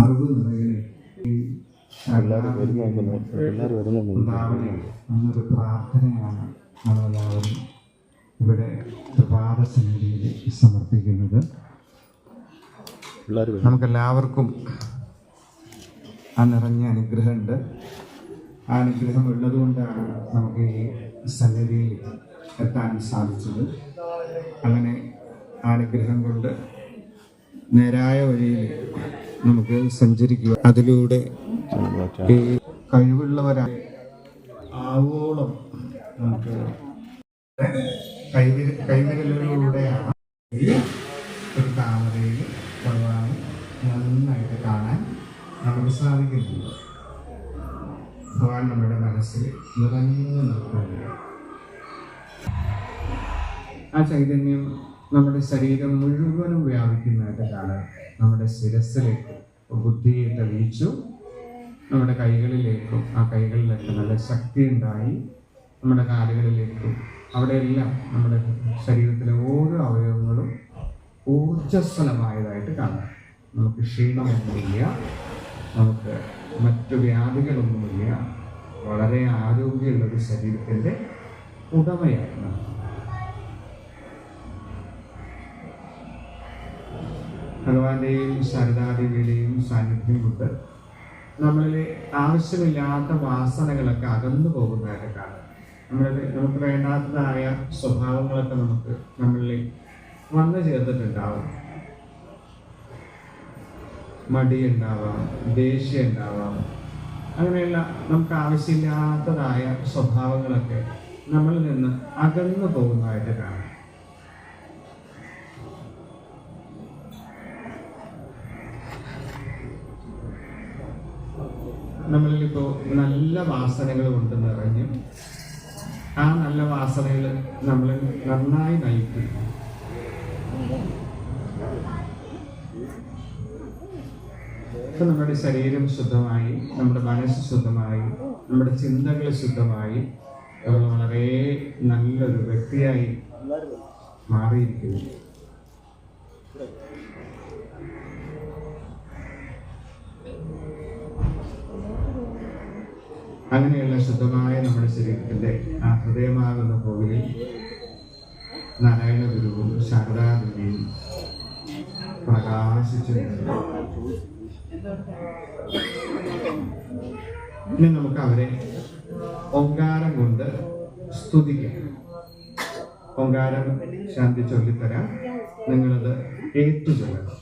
അറിവ് നിറയണേ എന്നൊരു പ്രാർത്ഥനയാണ് നമ്മളെല്ലാവരും ഇവിടെ പ്രഭാതസന്നിധിയിൽ സമർപ്പിക്കുന്നത്. നമുക്കെല്ലാവർക്കും ആ നിറഞ്ഞ അനുഗ്രഹമുണ്ട്. ആ അനുഗ്രഹം ഉള്ളതുകൊണ്ടാണ് നമുക്ക് ഈ സന്നിധിയിൽ എത്താൻ സാധിച്ചത്. അങ്ങനെ ആ അനുഗ്രഹം കൊണ്ട് നേരായ വഴിയിൽ നമുക്ക് സഞ്ചരിക്കുക. അതിലൂടെ ഈ കഴിവുള്ളവരായി ആവോളം നമുക്ക് കൈവിരലിലൂടെയാണ് ഒരു താമരയിൽ ഭഗവാൻ നന്നായിട്ട് കാണാൻ നമുക്ക് സാധിക്കുന്നുണ്ട്. ഭഗവാൻ നമ്മുടെ മനസ്സിൽ നിറഞ്ഞു നിൽക്കുന്നു. ആ ചൈതന്യം നമ്മുടെ ശരീരം മുഴുവനും വ്യാപിക്കുന്നതായിട്ട് കാണാൻ നമ്മുടെ ശിരസിലേക്ക് ബുദ്ധിയെ തെളിയിച്ചു, നമ്മുടെ കൈകളിലേക്കും ആ കൈകളിലൊക്കെ നല്ല ശക്തി ഉണ്ടായി, നമ്മുടെ കാലുകളിലേക്കും അവിടെയെല്ലാം നമ്മുടെ ശരീരത്തിലെ ഓരോ അവയവങ്ങളും ഊർജ്ജസ്വലമായതായിട്ട് കാണാം. നമുക്ക് ക്ഷീണമൊന്നുമില്ല, നമുക്ക് മറ്റു വ്യാധികളൊന്നുമില്ല. വളരെ ആരോഗ്യമുള്ളൊരു ശരീരത്തിൻ്റെ ഉടമയാണ്. ഭഗവാന്റെയും ശാരദാദേവിയുടെയും സാന്നിധ്യം കൊണ്ട് നമ്മളിലെ ആവശ്യമില്ലാത്ത വാസനകളൊക്കെ അകന്നു പോകുന്നതായിട്ട് കാണാം. നമുക്ക് വേണ്ടാത്തതായ സ്വഭാവങ്ങളൊക്കെ നമ്മളിൽ വന്നു ചേർന്നിട്ടുണ്ടാവും. മടിയുണ്ടാവാം, ദേഷ്യം ഉണ്ടാവാം, അങ്ങനെയുള്ള നമുക്ക് ആവശ്യമില്ലാത്തതായ സ്വഭാവങ്ങളൊക്കെ നമ്മളിൽ നിന്ന് അകന്നു പോകുന്നതായിട്ട് കാണാം. നമ്മളിലിപ്പോൾ നല്ല വാസനകൾ കൊണ്ട് നിറഞ്ഞു, ആ നല്ല വാസനകൾ നമ്മൾ നന്നായി നയിക്കും. ഇപ്പം നമ്മുടെ ശരീരം ശുദ്ധമായി, നമ്മുടെ മനസ്സ് ശുദ്ധമായി, നമ്മുടെ ചിന്തകൾ ശുദ്ധമായി, നമ്മൾ വളരെ നല്ലൊരു വ്യക്തിയായി മാറിയിരിക്കുന്നു. അങ്ങനെയുള്ള ശുദ്ധമായ നമ്മുടെ ശരീരത്തിൻ്റെ ആ ഹൃദയമാകുന്ന കോവിലിൽ നാരായണ ഗുരുവും ശാരദാദേവിയും പ്രകാശിച്ചു. ഇനി നമുക്ക് അവരെ ഓങ്കാരം കൊണ്ട് സ്തുതിക്കാം. ഓങ്കാരം ശാന്തി ചൊല്ലിത്തരാം, നിങ്ങളത് ഏറ്റു ചൊല്ലണം.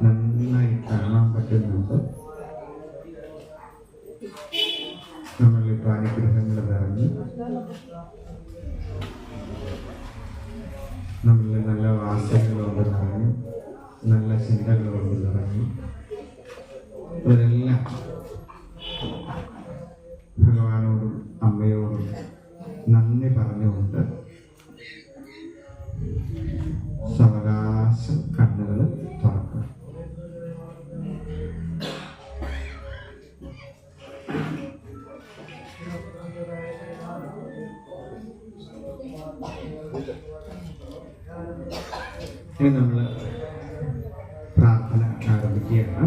നന്നായി കാണാൻ പറ്റുന്നുണ്ട്. നമ്മളിപ്പോൾ അനുഗ്രഹങ്ങൾ നിറഞ്ഞു, നമ്മളിൽ നല്ല വാസനകളുണ്ട് നിറഞ്ഞു, നല്ല ചിന്തകളുണ്ട് നിറഞ്ഞു. ഇവരെല്ലാം ഭഗവാനോടും അമ്മയോടും നന്ദി പറഞ്ഞുകൊണ്ട് സാവകാശം കണ്ണുകൾ തുറക്കുക. ഇനി നമ്മൾ പ്രാർത്ഥന ആരംഭിക്കുകയാണ്.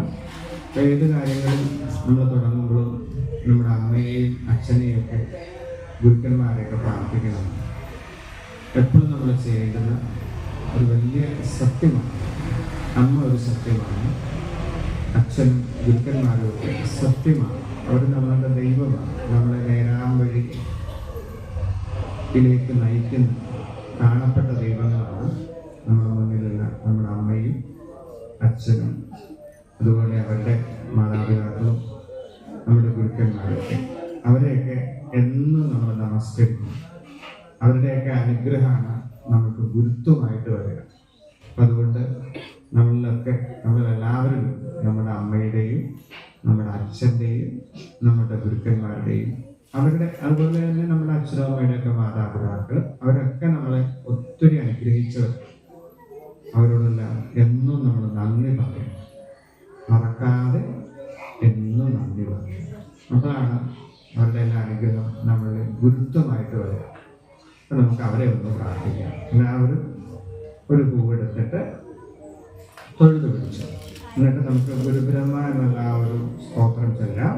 ഏത് കാര്യങ്ങളും നമ്മൾ തുടങ്ങുമ്പോഴും നമ്മുടെ അമ്മയെയും അച്ഛനെയും ഒക്കെ ഗുരുക്കന്മാരെയൊക്കെ പ്രാർത്ഥിക്കണം. എപ്പോഴും നമ്മൾ ചെയ്യേണ്ടുന്ന ഒരു വലിയ സത്യമാണ്. അമ്മ ഒരു സത്യമാണ്, അച്ഛനും ഗുരുക്കന്മാരും ഒക്കെ സത്യമാണ്. അവർ നമ്മളുടെ ദൈവമാണ്. നമ്മളെ നേരാം വഴിയിലേക്ക് നയിക്കുന്ന കാണപ്പെട്ട ദൈവങ്ങളാണ് നമ്മുടെ മുന്നിലുള്ള നമ്മുടെ അമ്മയും അച്ഛനും, അതുപോലെ അവരുടെ മാതാപിതാക്കളും നമ്മുടെ ഗുരുക്കന്മാരൊക്കെ. അവരെയൊക്കെ എന്നും നമ്മൾ നമസ്കരിക്കും. അവരുടെയൊക്കെ അനുഗ്രഹമാണ് നമുക്ക് ഗുരുത്വമായിട്ട് വരിക. അപ്പം അതുകൊണ്ട് നമ്മളെല്ലാവരും നമ്മുടെ അമ്മയുടെയും നമ്മുടെ അച്ഛൻ്റെയും നമ്മുടെ ഗുരുക്കന്മാരുടെയും അതുപോലെ തന്നെ നമ്മുടെ അച്ഛനും അമ്മയുടെയൊക്കെ മാതാപിതാക്കൾ, അവരൊക്കെ നമ്മളെ ഒത്തിരി അനുഗ്രഹിച്ചവർ. അവരോടെല്ലാം എന്നും നമ്മൾ നന്ദി പറയും, മറക്കാതെ എന്നും നന്ദി പറയും. അപ്പോഴാണ് അവരുടെ എല്ലാ അനുഗ്രഹം നമ്മളിൽ ഗുരുത്വമായിട്ട് വരിക. അപ്പം നമുക്ക് അവരെ ഒന്ന് പ്രാർത്ഥിക്കാം. എല്ലാവരും ഒരു പൂവെടുത്തിട്ട് തൊഴുതു പിടിച്ചു. എന്നിട്ട് നമുക്ക് ഗുരുബ്രഹ്മ എന്നുള്ള ആ ഒരു സ്തോത്രം ചൊല്ലാം.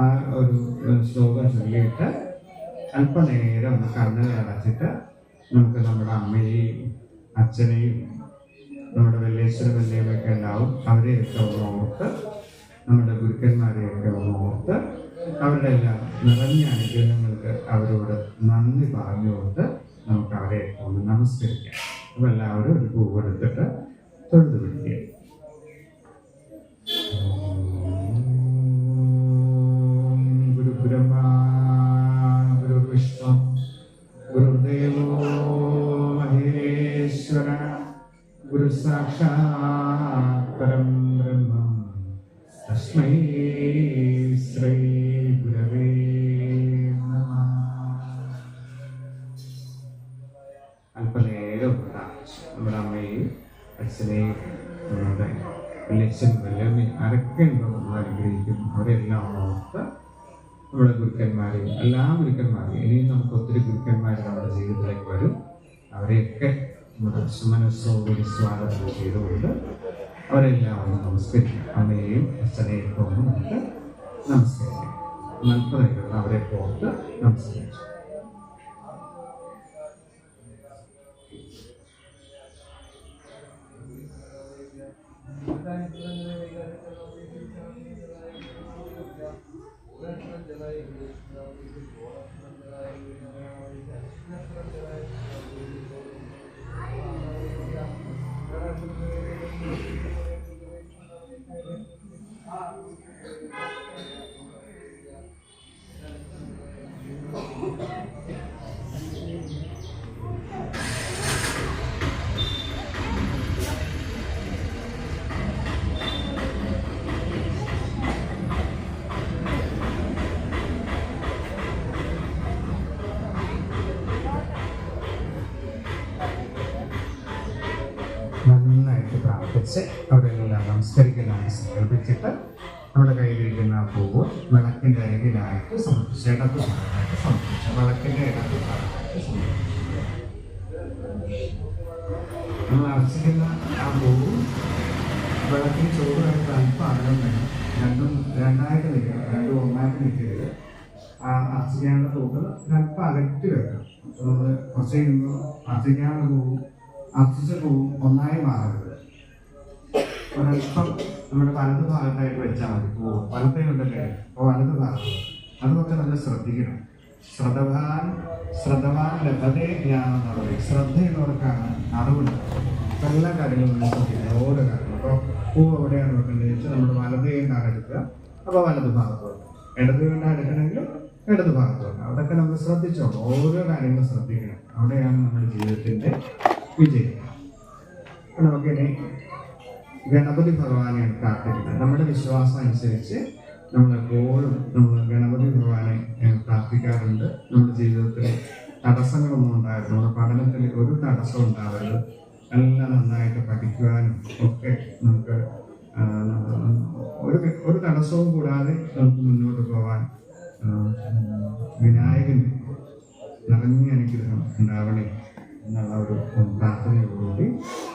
ആ ഒരു ശ്ലോകം ചൊല്ലിയിട്ട് അല്പനേരം കണ്ണുകൾ അടച്ചിട്ട് നമുക്ക് നമ്മുടെ അമ്മയെയും അച്ഛനെയും നമ്മുടെ വല്യേശ്വരം വല്യമ്മയൊക്കെ ഉണ്ടാവും, അവരെയൊക്കെ ഒന്ന് ഓർത്ത്, നമ്മുടെ ഗുരുക്കന്മാരെയൊക്കെ ഒന്ന് ഓർത്ത്, അവരുടെ എല്ലാം നിറഞ്ഞ അനുഗ്രഹങ്ങൾക്ക് അവരോട് നന്ദി പറഞ്ഞുകൊണ്ട് നമുക്ക് അവരെ ഒന്ന് നമസ്കരിക്കാം. അപ്പോൾ എല്ലാവരും ഒരു പൂവെടുത്തിട്ട് തൊഴുതു പിടിക്കുക. ഗുരു ബ്രഹ്മ ഗുരു ഈശ്വര ഗുരു സാക്ഷാത് പരം ബ്രഹ്മം തസ്മൈ ശ്രീ ഗുരവേ നമഃ. അല്പനേരം നമ്മുടെ അമ്മയെയും അച്ഛനെയും നമ്മുടെ ലക്ഷ്യം വല്ലമ്മ ആരൊക്കെ ഉണ്ടോ നമ്മൾ അനുഗ്രഹിക്കുന്നു അവരെല്ലാം ഓർത്ത് നമ്മുടെ ഗുരുക്കന്മാരെയും എല്ലാ ഗുരുക്കന്മാരെയും ഇനിയും നമുക്ക് ഒത്തിരി ഗുരുക്കന്മാർ നമ്മുടെ ജീവിതത്തിലേക്ക് വരും. അവരെയൊക്കെ നമ്മുടെ മനസ്സോടുകൂടി സ്വാഗതം ചെയ്തുകൊണ്ട് അവരെല്ലാം ഒന്ന് നമസ്കരിക്കാം. അമ്മയെയും അച്ഛനെയും ഒക്കെ ഒന്ന് നമുക്ക് നമസ്കരിക്കാം. നൽപ്പതയുള്ള അവരെ ഓർത്ത് നമസ്കരിച്ചു. നന്നായിട്ട് പ്രാർത്ഥിച്ച് അവരെല്ലാം നമസ്കരിക്കുന്നതായി സങ്കല്പിച്ചിട്ട് നമ്മുടെ കയ്യിലിരിക്കുന്ന പൂവ് വിളക്കിൻ്റെ അരികിലായിട്ട് സമർപ്പിച്ച് ഇടത്ത് ഭാഗമായിട്ട് സമർപ്പിച്ചു. വിളക്കിൻ്റെ ഇടത്ത് ഭാഗമായിട്ട് സമർപ്പിച്ചു. നമ്മൾ അർച്ചിക്കുന്ന ആ പൂവ് വിളക്കിന് ചോറുമായിട്ട് അല്പം അകലം വേണം. രണ്ടായിട്ട് നിൽക്കണം, രണ്ടും ഒന്നായിട്ട് നിൽക്കരുത്. ആ അർച്ചിക്കാനുള്ള പൂക്കൾ അല്പം അകറ്റി വെക്കണം. അപ്പോൾ നമ്മൾ കുറച്ച് കഴിയുമ്പോൾ അർച്ചിക്കാനുള്ള പൂവും അർച്ചിച്ച പൂവും ഒന്നായി മാറരുത്. ഒരൽപ്പം നമ്മുടെ വലത് ഭാഗത്തായിട്ട് വെച്ചാൽ മതി. പൂവ് വലത്തേ ഉണ്ടല്ലേ, അപ്പോൾ വലത് ഭാഗം അതൊക്കെ നമ്മൾ ശ്രദ്ധിക്കണം. ശ്രദ്ധവാൻ ലഭതേ ജ്ഞാനം എന്ന് പറയും. ശ്രദ്ധയുള്ളവർക്കാണ് അറിവുള്ളത്. എല്ലാ കാര്യങ്ങളും ശ്രദ്ധിക്കണം, ഓരോ കാര്യങ്ങളും. അപ്പോൾ പൂവ് എവിടെയാണ് വെക്കേണ്ടത് വെച്ചാൽ നമ്മുടെ വലത് കൈകൊണ്ടാണ് എടുക്കുക, അപ്പോൾ വലത് ഭാഗത്ത് വെക്കുക. ഇടത് കൈകൊണ്ടാണ് എടുക്കണമെങ്കിൽ ഇടത് ഭാഗത്ത് വെക്കുക. അതൊക്കെ നമ്മൾ ശ്രദ്ധിച്ചോളൂ, ഓരോ കാര്യങ്ങളും ശ്രദ്ധിക്കണം. അവിടെയാണ് നമ്മുടെ ജീവിതത്തിൻ്റെ വിജയം. നമുക്കിനി ഗണപതി ഭഗവാനെയാണ് പ്രാർത്ഥിക്കുന്നത്. നമ്മുടെ വിശ്വാസം അനുസരിച്ച് നമ്മളെപ്പോഴും നമ്മൾ ഗണപതി ഭഗവാനെ പ്രാർത്ഥിക്കാറുണ്ട്. നമ്മുടെ ജീവിതത്തിൽ തടസ്സങ്ങളൊന്നും ഉണ്ടാകരുത്, നമ്മുടെ പഠനത്തിൽ ഒരു തടസ്സം ഉണ്ടാവരുത്, എല്ലാം നന്നായിട്ട് പഠിക്കുവാനും ഒക്കെ നമുക്ക് ഒരു തടസ്സവും കൂടാതെ നമുക്ക് മുന്നോട്ട് പോകാൻ വിനായകന് നിറഞ്ഞ അനുഗ്രഹം ഉണ്ടാവണേ എന്നുള്ള ഒരു പ്രാർത്ഥനയോടുകൂടി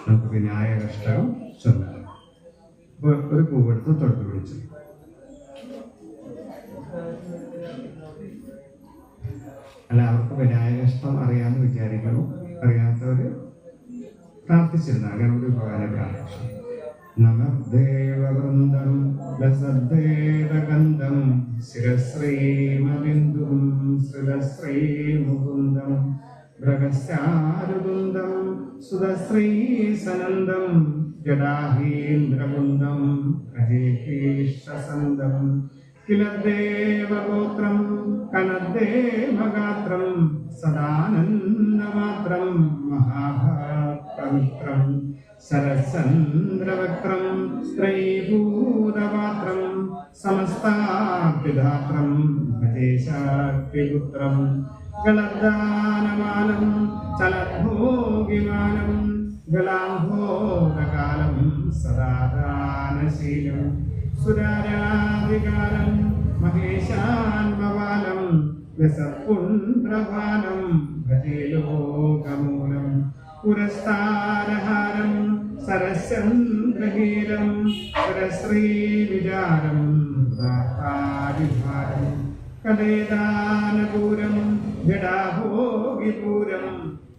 നമുക്ക് വിനായക അഷ്ടകം ചൊല്ലാം. അപ്പോൾ ഒരു പൂവെടുത്ത് തൊട്ട് പിടിച്ചു. എല്ലാവർക്കും വിനായകഷ്ടം അറിയാമെന്ന് വിചാരിക്കണം. അറിയാത്തവർ പ്രാർത്ഥിച്ചിരുന്ന ഗണപതി ഭഗവാനെ പ്രാർത്ഥിച്ചു. നമദേവവൃന്ദം ലസദ്ദേവഗന്ധം ശിരശ്രീമബിന്ദും ശ്രിതശ്രീമുകുന്ദം ഭ്രഗസ്യാരുകുന്ദം സുതശ്രീസനന്ദം ജഡാഹീന്ദ്രകുന്ദം അജേകീഷ്ടസന്തം കിലദേവഗോത്രം കനദ്ദേവഗാത്രം സദാനന്ദമാത്രം മഹാഭാപ്രമിത്രം ശരചന്ദ്രവക്രം സ്ത്രൈഭൂതപാത്രം സമസ്താപിധാത്രം ഭജേശാക്തിപുത്രം ഗളദാനമാനം ചലദ്ഭോഗിമാനം ഗളാംഭോഗകാലം സദാദാനശീലം സുരാരാധികാരം മഹേശാന്മവാലം വ്യസപുണ്ഡ്രഭാനം ഭജേ ലോകമൂലം പുരസ്താരഹാരം സരശ്ചന്ദ്രഹീരം സുരശ്രീവിചാരം ദാതാരിഭാരം കലേദാനപൂരം ജഡാഭോഗിപൂരം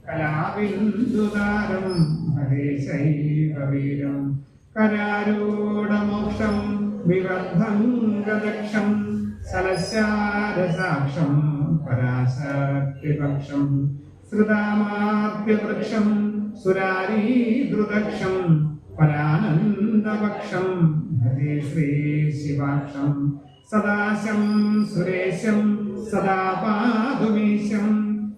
കലാബിന്ദുതാരം ഹരേശൈവീരം കരാരൂഢമോക്ഷം വിവർദ്ധംഗദക്ഷം സലസ്യാരസാക്ഷം പരാശക്തിപക്ഷം ശ്രുതാമാർത്യവൃക്ഷം സുരാരീദ്രുദക്ഷം പരാനന്ദപക്ഷം ഹരേ ശ്രീ ശിവാക്ഷം സദാശം സുരേശം സദാ പാതുമീശം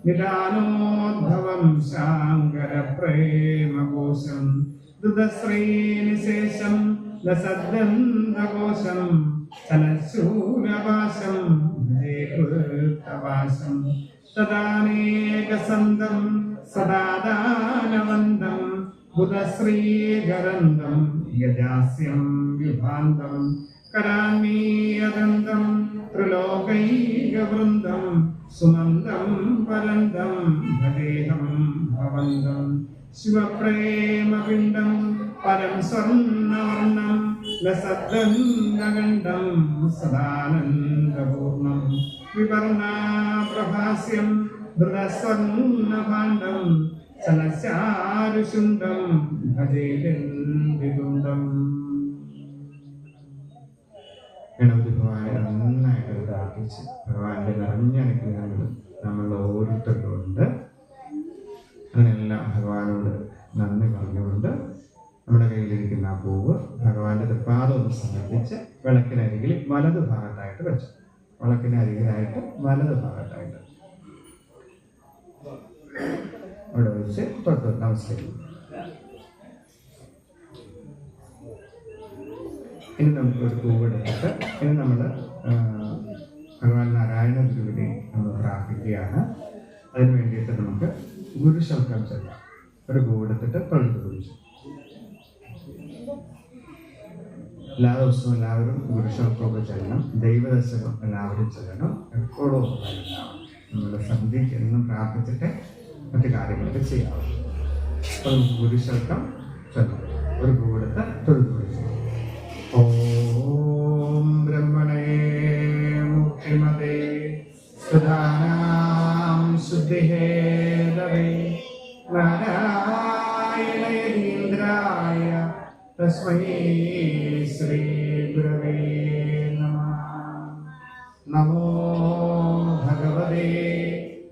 നിദാനോദ്ഭവം ശാം കരപ്രേമകോശം ദ്രുതശ്രീനിശേഷം ലസദ്ഗന്ധകോശം ചലശൂലപാശം ഭജേകൃതപാശം തദാനേകസന്തം സദാദാനവന്തം ബുധശ്രീകരന്തം യജാസ്യം വിഭാന്തം കരാമീയദന്തം ത്രിലോകൈകവൃന്ദം സുമന്ദം പരന്തം ഭജേഹം ഭവന്തം ശിവപ്രേമപിണ്ഡം പരം സ്വർണ്ണവർണം ലസദ്ഗന്ധകണ്ഠം സദാനന്ദപൂർണം വിവർണാപ്രഭാസ്യം ധൃതസ്വർണ്ണഭാണ്ഡം ചലശാരുശുണ്ഡം ഭജേന്ദ്രം. ഗണപതി ഭഗവാനെ നന്നായിട്ട് പ്രാർത്ഥിച്ച് ഭഗവാന്റെ നിറഞ്ഞ അനുഗ്രഹങ്ങൾ നമ്മൾ ഓരോരുത്തർക്കും ഉണ്ട്. അതിനെല്ലാം ഭഗവാനോട് നന്ദി പറഞ്ഞുകൊണ്ട് നമ്മുടെ കയ്യിലിരിക്കുന്ന ആ പൂവ് ഭഗവാന്റെ തൃപ്പാദം ഒന്ന് സമർപ്പിച്ച് വിളക്കിനരികിൽ വലതു ഭാഗത്തായിട്ട് വെച്ചു. വിളക്കിനരികിലായിട്ട് വലതു ഭാഗത്തായിട്ട് അവിടെ വെച്ച് തൊട്ട് നമസ്കരിക്കും. ഇനി നമുക്ക് ഒരു പൂവെടുത്തിട്ട് ഇനി നമ്മൾ ഭഗവാൻ നാരായണ ഗുരുവിനെ നമ്മൾ പ്രാർത്ഥിക്കുകയാണ്. അതിന് വേണ്ടിയിട്ട് നമുക്ക് ഗുരുശൽക്കം ചെല്ലാം. ഒരു പൂവെടുത്തിട്ട് തൊഴുത് കുറിച്ചു. എല്ലാ ദിവസവും എല്ലാവരും ഗുരുശൽക്കമൊക്കെ ചെല്ലണം. ദൈവദശകം എല്ലാവരും ചെല്ലണം. എപ്പോഴും നമ്മുടെ സന്ധ്യയ്ക്ക് എന്നും പ്രാർത്ഥിച്ചിട്ട് മറ്റു കാര്യങ്ങളൊക്കെ ചെയ്യാവും. അപ്പോൾ നമുക്ക് ഗുരുശൽക്കം ചെല്ലാം. ഒരു പൂവെടുത്ത് തൊഴുത് കുറിച്ചു. ഓം ബ്രഹ്മണേ മുക്തിമതേ സുധാനാം ശുദ്ധിഹേതവേ നാരായണീന്ദ്രായ തസ്മൈ ശ്രീ ഗുരവേ നമഃ. നമോ ഭഗവതേ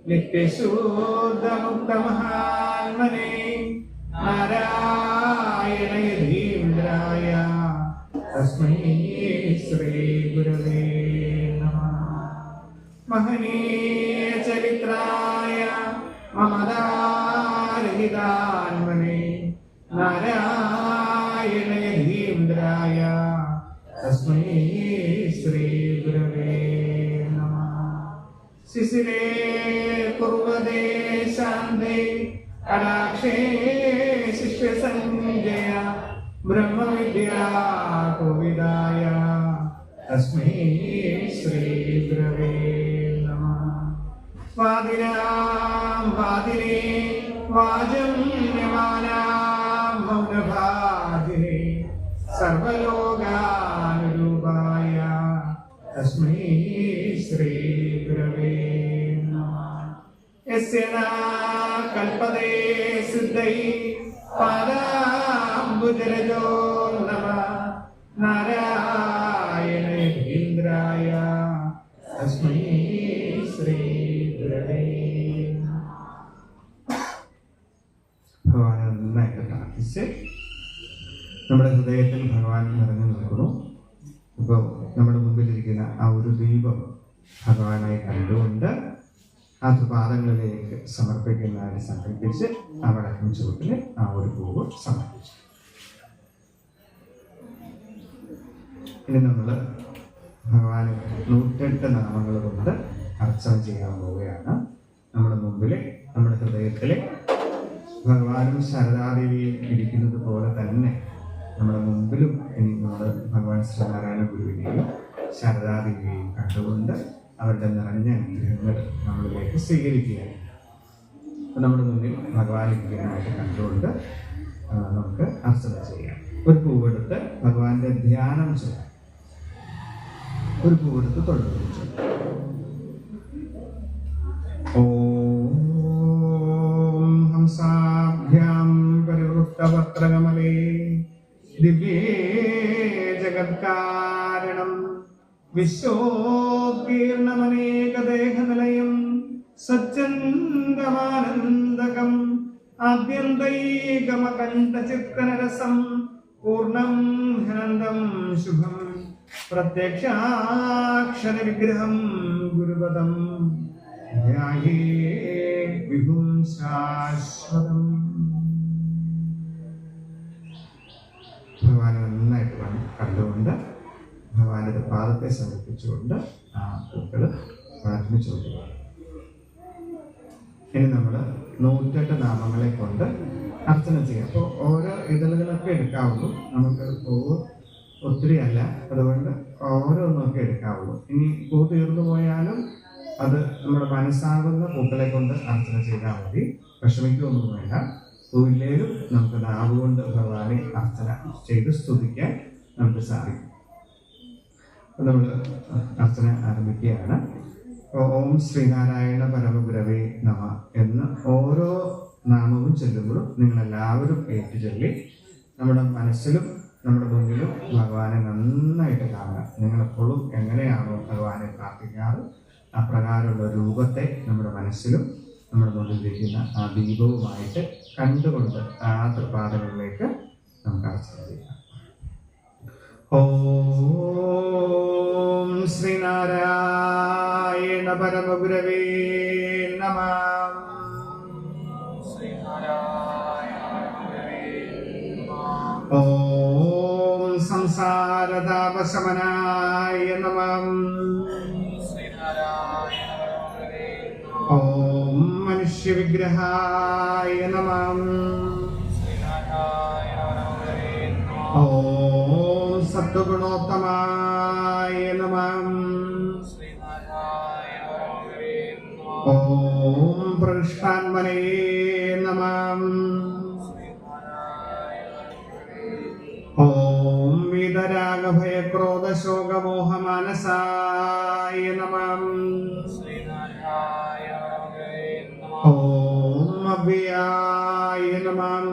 നിത്യശുദ്ധമുക്തമഹാത്മനേ നാരായണീന്ദ്രായ തസ്മൈ ശ്രീ ഗുരവേ നമഃ. മഹനീയ ചരിത്രായ മമതാരഹിതാത്മനേ നാരായണീന്ദ്രായ തസ്മൈ ശ്രീ ഗുരവേ നമഃ. ശിശിരേ കുർവദേ ശാന്തേ കടാക്ഷേ ശിഷ്യസഞ്ജയ ബ്രഹ്മവിദ്യാ കോവിദായ തസ്മൈ ശ്രീ ഗുരവേ നമഃ. വാദിനാം വാദിനേ വാചം യമാനാം മൗനഭാദിനേ സർവലോകാനുരൂപായ തസ്മൈ ശ്രീ ഗുരവേ നമഃ. യസ്യ ന കൽപതേ സിദ്ധൈ പാദാംബുജലജോ നമഃ നാരായണീന്ദ്രായ തസ്മൈ ശ്രീ ഗുരവേ നമഃ. ഭഗവാനെ നന്നായിട്ട് പ്രാർത്ഥിച്ച് നമ്മുടെ ഹൃദയത്തിൽ ഭഗവാൻ നിറഞ്ഞു നിൽക്കുന്നു. ഇപ്പോൾ നമ്മുടെ മുമ്പിലിരിക്കുന്ന ആ ഒരു ദീപം ഭഗവാനായി കണ്ടുകൊണ്ട് ആ പാദങ്ങളിലേക്ക് സമർപ്പിക്കുന്നതായി സങ്കല്പിച്ച് ആ വടക്കും ചുവട്ടിൽ ആ ഒരു പൂവ് സമർപ്പിച്ചു. ഇനി നമ്മൾ ഭഗവാന് 108 നാമങ്ങൾ കൊണ്ട് അർച്ചന ചെയ്യാൻ പോവുകയാണ്. നമ്മുടെ മുമ്പിൽ നമ്മുടെ ഹൃദയത്തിൽ ഭഗവാനും ശാരദാദേവിയും ഇരിക്കുന്നത് പോലെ തന്നെ നമ്മുടെ മുമ്പിലും ഇനി നമ്മൾ ഭഗവാൻ ശ്രീനാരായണ ഗുരുവിനെയും ശാരദാദേവിയെയും കണ്ടുകൊണ്ട് അവരുടെ നിറഞ്ഞ അനുഗ്രഹങ്ങൾ നമ്മളിലേക്ക് സ്വീകരിക്കുകയാണ്. അപ്പം നമ്മുടെ മുന്നിൽ ഭഗവാൻ ഇരിക്കാനായിട്ട് കണ്ടുകൊണ്ട് നമുക്ക് അർച്ചന ചെയ്യാം. ഒരു പൂവെടുത്ത് ഭഗവാന്റെ ധ്യാനം ചെയ്യാം. ഒരു പൂവെടുത്ത് തൊഴുതു. ഓം ഹംസാഭ്യാം പരിവൃത്തപത്രകമലേ ദിവ്യേ ജഗത്കാരണം വിശ്വോത്കീർണമനേകദേഹനിലയം സജ്ജന്തമാനന്ദകം ആഭ്യന്തൈകമകണ്ഠചിത്തനരസം പൂർണ്ണം ഹനന്തം ശുഭം പ്രത്യക്ഷാക്ഷര വിഗ്രഹം ഗുരുപദം ധ്യായേ വിഭും ശാശ്വതം. ഭഗവാനെ നന്നായിട്ട് കണ്ടുകൊണ്ട് ഭഗവാന്റെ പാദത്തെ സമർപ്പിച്ചുകൊണ്ട് ആ പൂക്കൾ പ്രാർത്ഥിച്ചുകൊള്ളുക. ഇനി നമ്മൾ 108 നാമങ്ങളെ കൊണ്ട് അർച്ചന ചെയ്യാം. അപ്പോൾ ഓരോ ഇതളുകളൊക്കെ എടുക്കാവുള്ളൂ, നമുക്ക് പൂവ് ഒത്തിരി അല്ല, അതുകൊണ്ട് ഓരോന്നൊക്കെ എടുക്കാവുള്ളൂ. ഇനി പൂ തീർന്നു പോയാലും അത് നമ്മുടെ മനസ്സാകുന്ന പൂക്കളെ കൊണ്ട് അർച്ചന ചെയ്താൽ മതി, വിഷമിക്കൊന്നും വേണ്ട. പൂവില്ലേലും നമുക്ക് നാവ് കൊണ്ട് ഭഗവാനെ അർച്ചന ചെയ്ത് സ്തുതിക്കാൻ നമുക്ക് സാധിക്കും. നമ്മൾ അർച്ചന ആരംഭിക്കുകയാണ്. ഓം ശ്രീനാരായണ പരമഗുരവേ നമ എന്ന് ഓരോ നാമവും ചൊല്ലുമ്പോഴും നിങ്ങളെല്ലാവരും ഏറ്റുചൊല്ലി നമ്മുടെ മനസ്സിലും നമ്മുടെ മുന്നിലും ഭഗവാനെ നന്നായിട്ട് കാണുക. നിങ്ങളെപ്പോഴും എങ്ങനെയാണോ ഭഗവാനെ പ്രാർത്ഥിക്കാറ് അപ്രകാരമുള്ള രൂപത്തെ നമ്മുടെ മനസ്സിലും നമ്മുടെ മുന്നിലിരിക്കുന്ന ആ ദീപവുമായിട്ട് കണ്ടുകൊണ്ട് ആ തൃപാദങ്ങളിലേക്ക് നമുക്ക് അർച്ചന ചെയ്യാം. ഓം ശ്രീനാരായണ പരമഗുരവേ നമഃ. ഓം സംസാരതാപശമനായ നമഃ. ഓം മനുഷ്യവിഗ്രഹായ നമഃ. ഓം സത്വഗുണോത്തമായ നമഃ. ഓം പ്രകൃഷ്ടാത്മനേ നമഃ. ഓം വീതരാഗഭയക്രോധശോകമോഹമാനസായ നമഃ. ഓം അവ്യയായ നമഃ.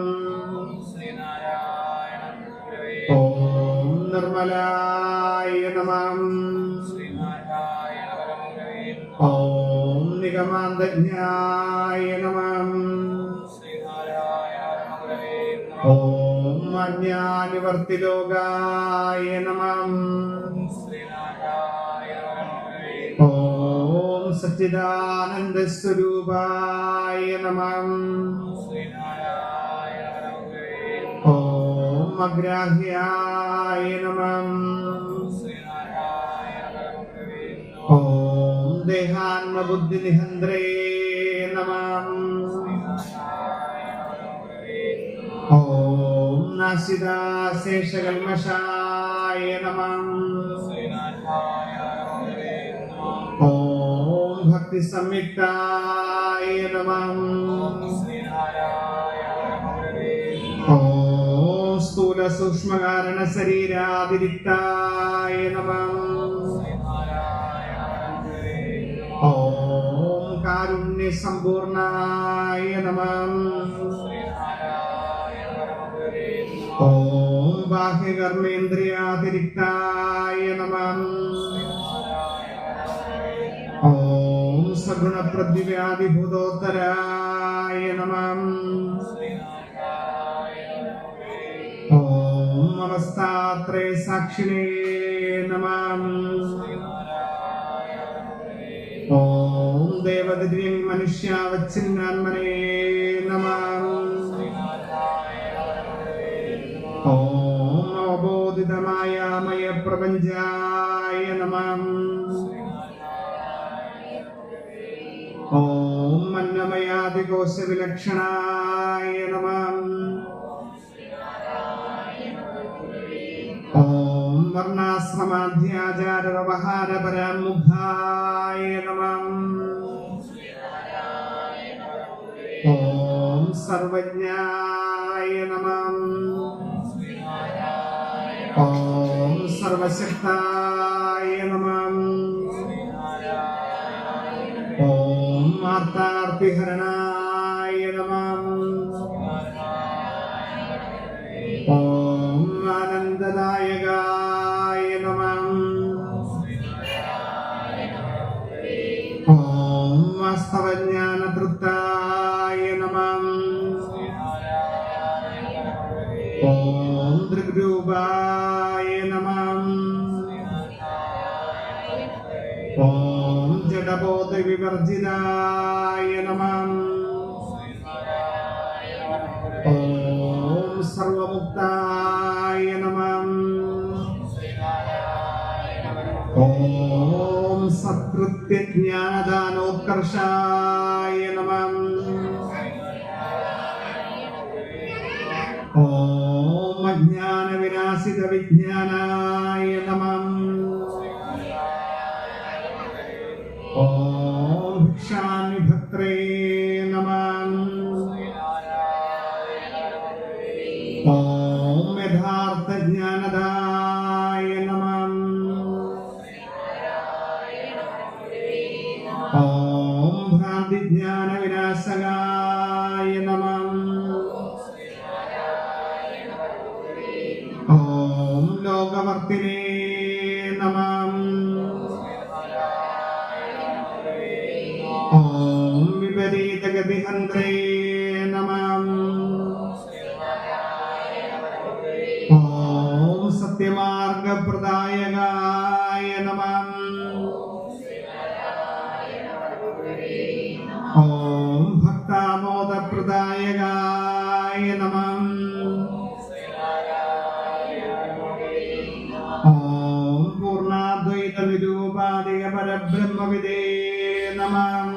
ഓം നിർമ്മലായ നമഃ. ഓം നിഗമാന്തജ്ഞായ നമഃ. ഓം അജ്ഞാനിവർത്തിലോകായ നമഃ. ഓം സച്ചിദാനന്ദസ്വരൂപായ നമഃ. ഓം അഗ്രാഹ്യായ നമഃ. ഓം ദേഹാത്മബുദ്ധിനിഹന്ത്രേ നമഃ. ഓം നാസികാശേഷകൽമഷായ നമഃ. ഓം ഭക്തിസംയുക്തായ നമഃ. ഓം സ്ഥൂലസൂക്ഷ്മകാരണശരീരാതിരിക്തായ നമഃ. ഓം കാരുണ്യസമ്പൂർണായ നമഃ. ഓം ബാഹ്യകർമ്മേന്ദ്രിയാതിരിക്തായ നമഃ. ഓം സഗുണപ്രതിവ്യാധിഭൂതോത്തരായ നമഃ. ഓം അവസ്ഥാത്രയ സാക്ഷിണേ നമഃ. ഓം ദേവദിവ്യം മനുഷ്യാവച്ഛിന്നാത്മനേ നമഃ. ഓം അവബോധിതമായ മയപ്രപഞ്ചായ നമഃ. ഓം അന്നമയാദികോശവിലക്ഷണായ നമഃ. ഓം വർണ്ണാശ്രമാധ്യാചാരവ്യവഹാരപരാമുഖായ നമഃ. ഓം സർവജ്ഞായ നമഃ. ഓം സർവശക്തായ നമഃ. ഓം മാർത്താർത്തിഹരണായ നമഃ. ഓം ആനന്ദദായകായ നമഃ. ഓം വാസ്തവജ്ഞാനതൃപ്തായ നമഃ. ഓം ദൃഗ്രൂപായ നമഃ. ഓം ജഡബോധവിവർജിതായ നമഃ. ഓം സർവമുക്തായ നമഃ. ഓം സത്കൃത്യജ്ഞാനദാനോത്കർഷായ നമഃ. ഓം അജ്ഞാനവിനാശിത വിജ്ഞാനായ നമഃ. ഓം ഭിക്ഷാമിഭക്ത്രേ നമഃ. ഓം യഥാർത്ഥ ജ്ഞാനദായ നമഃ. ഓം ഭ്രാന്തിജ്ഞാന വിനാശകായ നമഃ. ഓം ലോകവർത്തിനേ നമഃ. ഓം വിപരീതഗതിഹന്ത്രേ നമഃ. ഓം സത്യമാർഗപ്രദായകായ നമഃ. ഓം ഭക്താമോദപ്രദായകായ നമഃ. ഓം പൂർണ്ണാദ്വൈത നിരൂപാധിക പരബ്രഹ്മവിദേ നമഃ.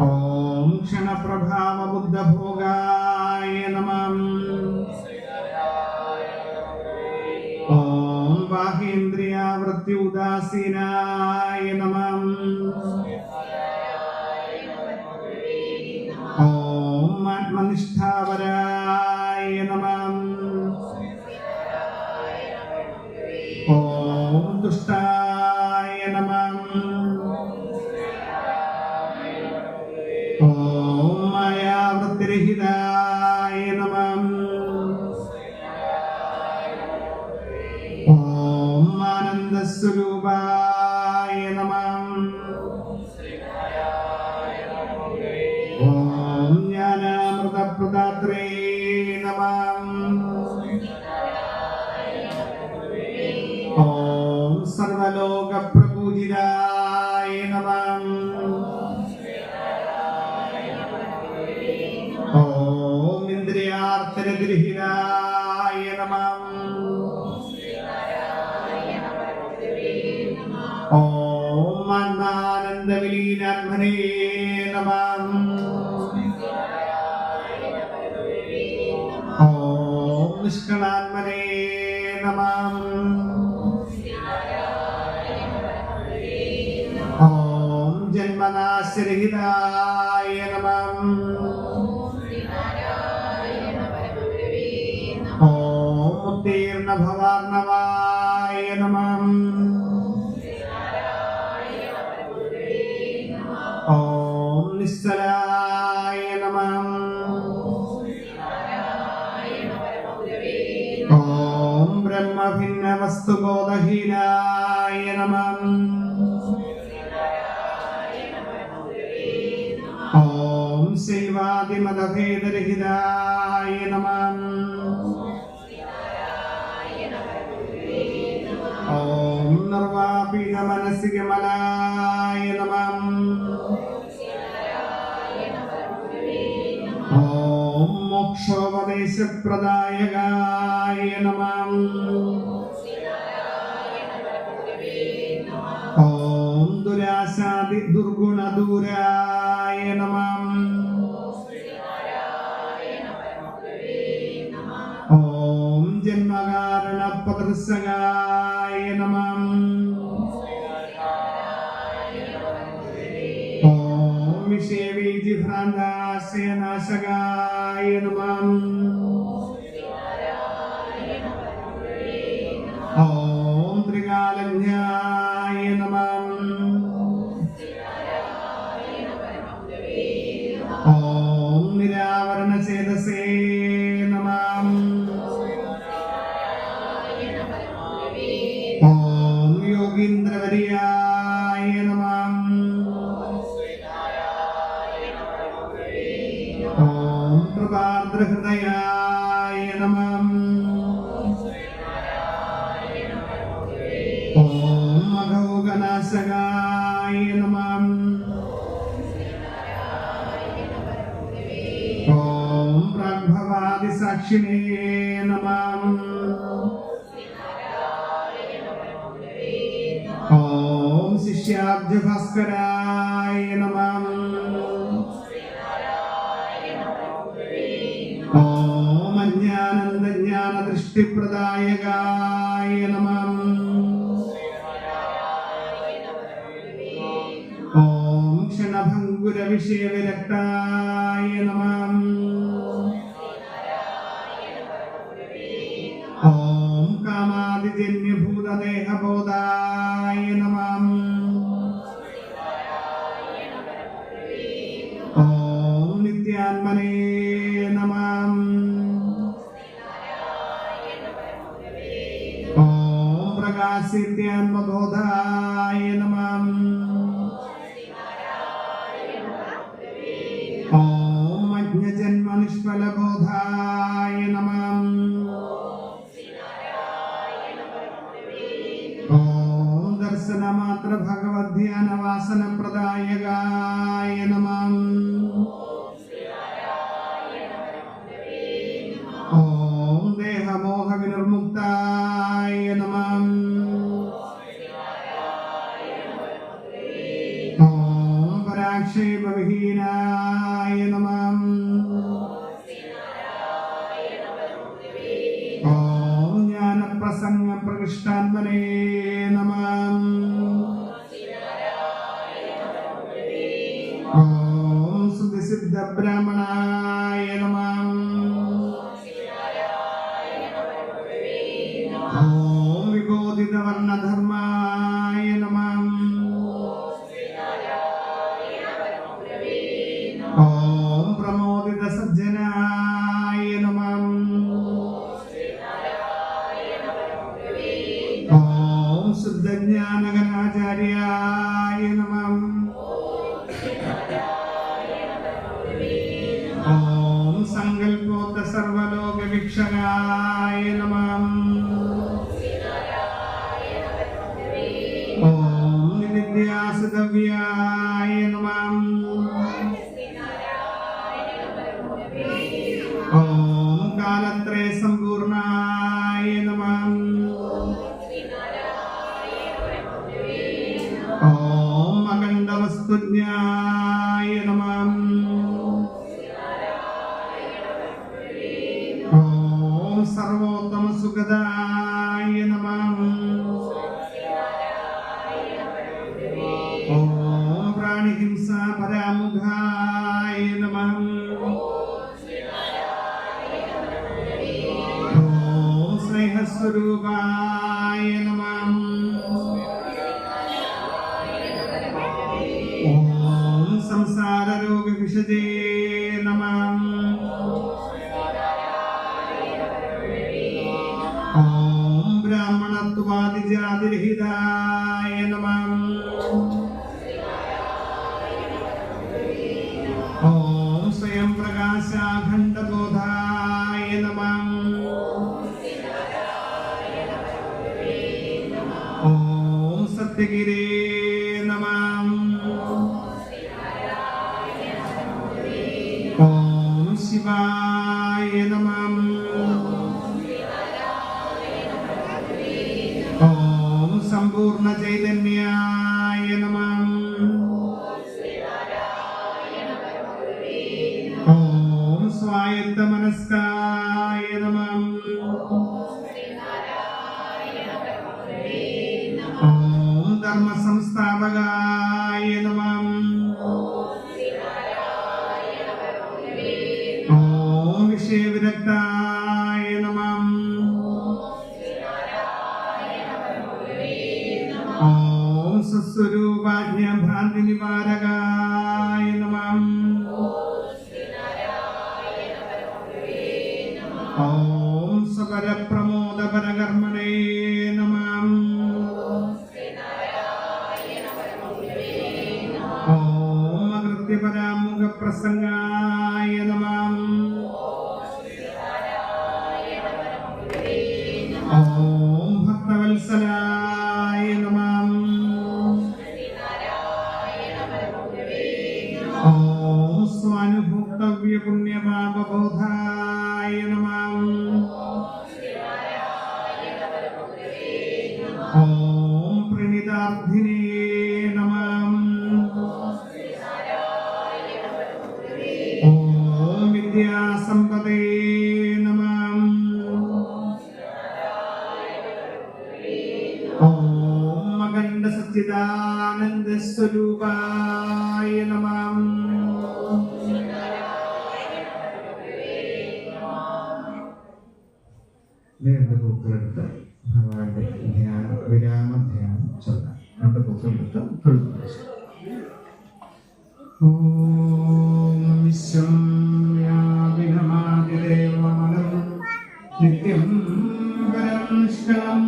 ഓം ക്ഷണപ്രഭാവ ബുദ്ധഭോഗായ നമഃ. ഓം ബാഹ്യേന്ദ്രിയാവൃത്തി ഉദാസീനായ നമഃ. ഓം ആത്മനിഷ്ഠാപരായ നമഃ. ഓം ദുഷ്ടായ നമഃ. ഓം മായാവൃത്തിരഹിതായ നമഃ. ഓം ആനന്ദസ്വരൂപായ നമഃ. ഓം ജ്ഞാനാമൃതപ്രദാത്രേ നമഃ. ഓം സർവലോകപ്രപൂജിതായ നമഃ. ഓം ഇന്ദ്രിയാർത്ഥരഗൃഹിതായ നമഃ. ഓം ആത്മാനന്ദവിലീനാത്മനേ നമഃ. ഓം നിഷ്കളാത്മനേ നമഃ. ഓം ജന്മനാശരഹിതായ നമഃ. ഓം ഉത്തീർണഭവാർണവായ നമഃ. ഓം നിശ്ചലായ നമഃ. ഓം ബ്രഹ്മഭിന്നവസ്തുബോധഹീനായ നമഃ. ഓം ശൈവാദിമതഭേദരഹിതായ നമഃ. ഓം നിർവാപീതമനസികമലായ നമഃ. ഓം മോക്ഷോപദേശപ്രദായകായ നമഃ. ഓം ദുരാശാദി ദുർഗുണദൂരായ നമഃ. ഓം ജന്മകാരണപദർശകായ നമഃ. ഓം വിഷയവീതിഭ്രാന്താശയനാശകായ നമഃ. ഓം ത്രികാലജ്ഞായ നമഃ. ഓം നിരാവരണചേതസേ നമഃ. ഓം യോഗീന്ദ്രവര്യായ നമഃ. ഓം കൃപാർദ്രഹൃദയായ നമഃ. ഓം മഘൗകനാശകായ നമഃ. കാമാദിസാക്ഷിണേ നമഃ. ഓം ശിഷ്യാബ്ജഭാസ്കരായ നമഃ. ഓം അജ്ഞാനന്ദജ്ഞാനദൃഷ്ടിപ്രദായകായ നമഃ. ഓം ക്ഷണഭംഗുരവിഷയവിരക്തായ നമഃ. ഓം കാമാദിജന്യഭൂതദേഹബോധായ നമഃ. ഓം നിത്യാത്മനേ നമഃ. ഓം പ്രകാശിത്യാത്മബോധായ നമഃ. ഓം അജ്ഞജന്മനിഷ്ഫലബോധായ നമഃ. ഓം ദർശനമാത്ര ഭഗവദ്ധ്യാനവാസനപ്രദായകായ നമഃ. ഓം ദേഹമോഹവിനിർമുക്തായ നമഃ. ഓം പരാക്ഷേപവിഹീനായ നമഃ. ഓം ജ്ഞാനപ്രസംഗപ്രകൃഷ്ടാത്മനേ നമഃ. ഓം സുധിസിദ്ധബ്രാഹ്മണായ നമഃ. ഓം വിബോധിതവർണധർമായ നമഃ. ഓം പ്രമോദിതസജ്ജനായ നമഃ. ഓം ശുദ്ധജ്ഞാനഗണാചാര്യായ നമഃ. ഓം സങ്കൽപ്പോക്ത സർവലോകവീക്ഷകായ നമഃ. ഓം നിവിദ്യാസുതവ്യായ നമഃ. ഓം കാലത്രയ സമ്പൂർണായ നമഃ. ഓം അഖണ്ഡവസ്തുജ്ഞായ നമഃ. ഓം സർവോത്തമസുഖദായ നമഃ. ഓം പ്രാണിഹിംസാപരാമുഖായ നമഃ. ഓം സ്നേഹസ്വരൂപായ നമഃ. ഓം സംസാരരോഗവിഷജേ നമഃ. ഓം ബ്രാഹ്മണത്വാദിജാതിരഹിതായ നമഃ. ഓം സ്വയം പ്രകാശാഖണ്ഡബോധായ നമഃ. ഓം സത്യഗിരേ നമഃ. ഓം ശിവായ നമഃ. ഓം സമ്പൂർണ്ണ ചൈതന്യായ നമഃ. ഓം സ്വായത്ത മനസ്കായ നമഃ. ഓം ധർമ്മ സംസ്ഥാപകായ നമഃ. ഓം വിഷയവിരക്തായ നമഃ. ഓം സ്വസ്വരൂപാജ്ഞാഭ്രാന്തി നിവാരകായ നമഃ. ഓം സ്വപരപ്രമോദപരകർമ്മണേ നമഃ. ഓം അകൃത്യപരാമുഖപ്രസംഗായ നമഃ. ഓം ഭക്തവത്സലായ നമഃ. ഓം സ്വാനുഭോക്തവ്യ പുണ്യപാപബോധായ നമഃ. ഓം പ്രണീതാർത്ഥിനേ നമഃ. ഓം വിദ്യാസമ്പദേ നമഃ. ഓം അഖണ്ഡ സച്ചിദാനന്ദ സ്വരൂപായ നമഃ. രണ്ട് പൂക്കളെടുത്ത് ഭഗവാന്റെ വിരാമധ്യാനം ചൊല്ലാം. രണ്ട് പൂക്കളെടുത്ത് തൊഴുതു. ഓം വിശ്വം വ്യാപിനമാതിദേവമനം നിത്യം പരം നിഷ്കളം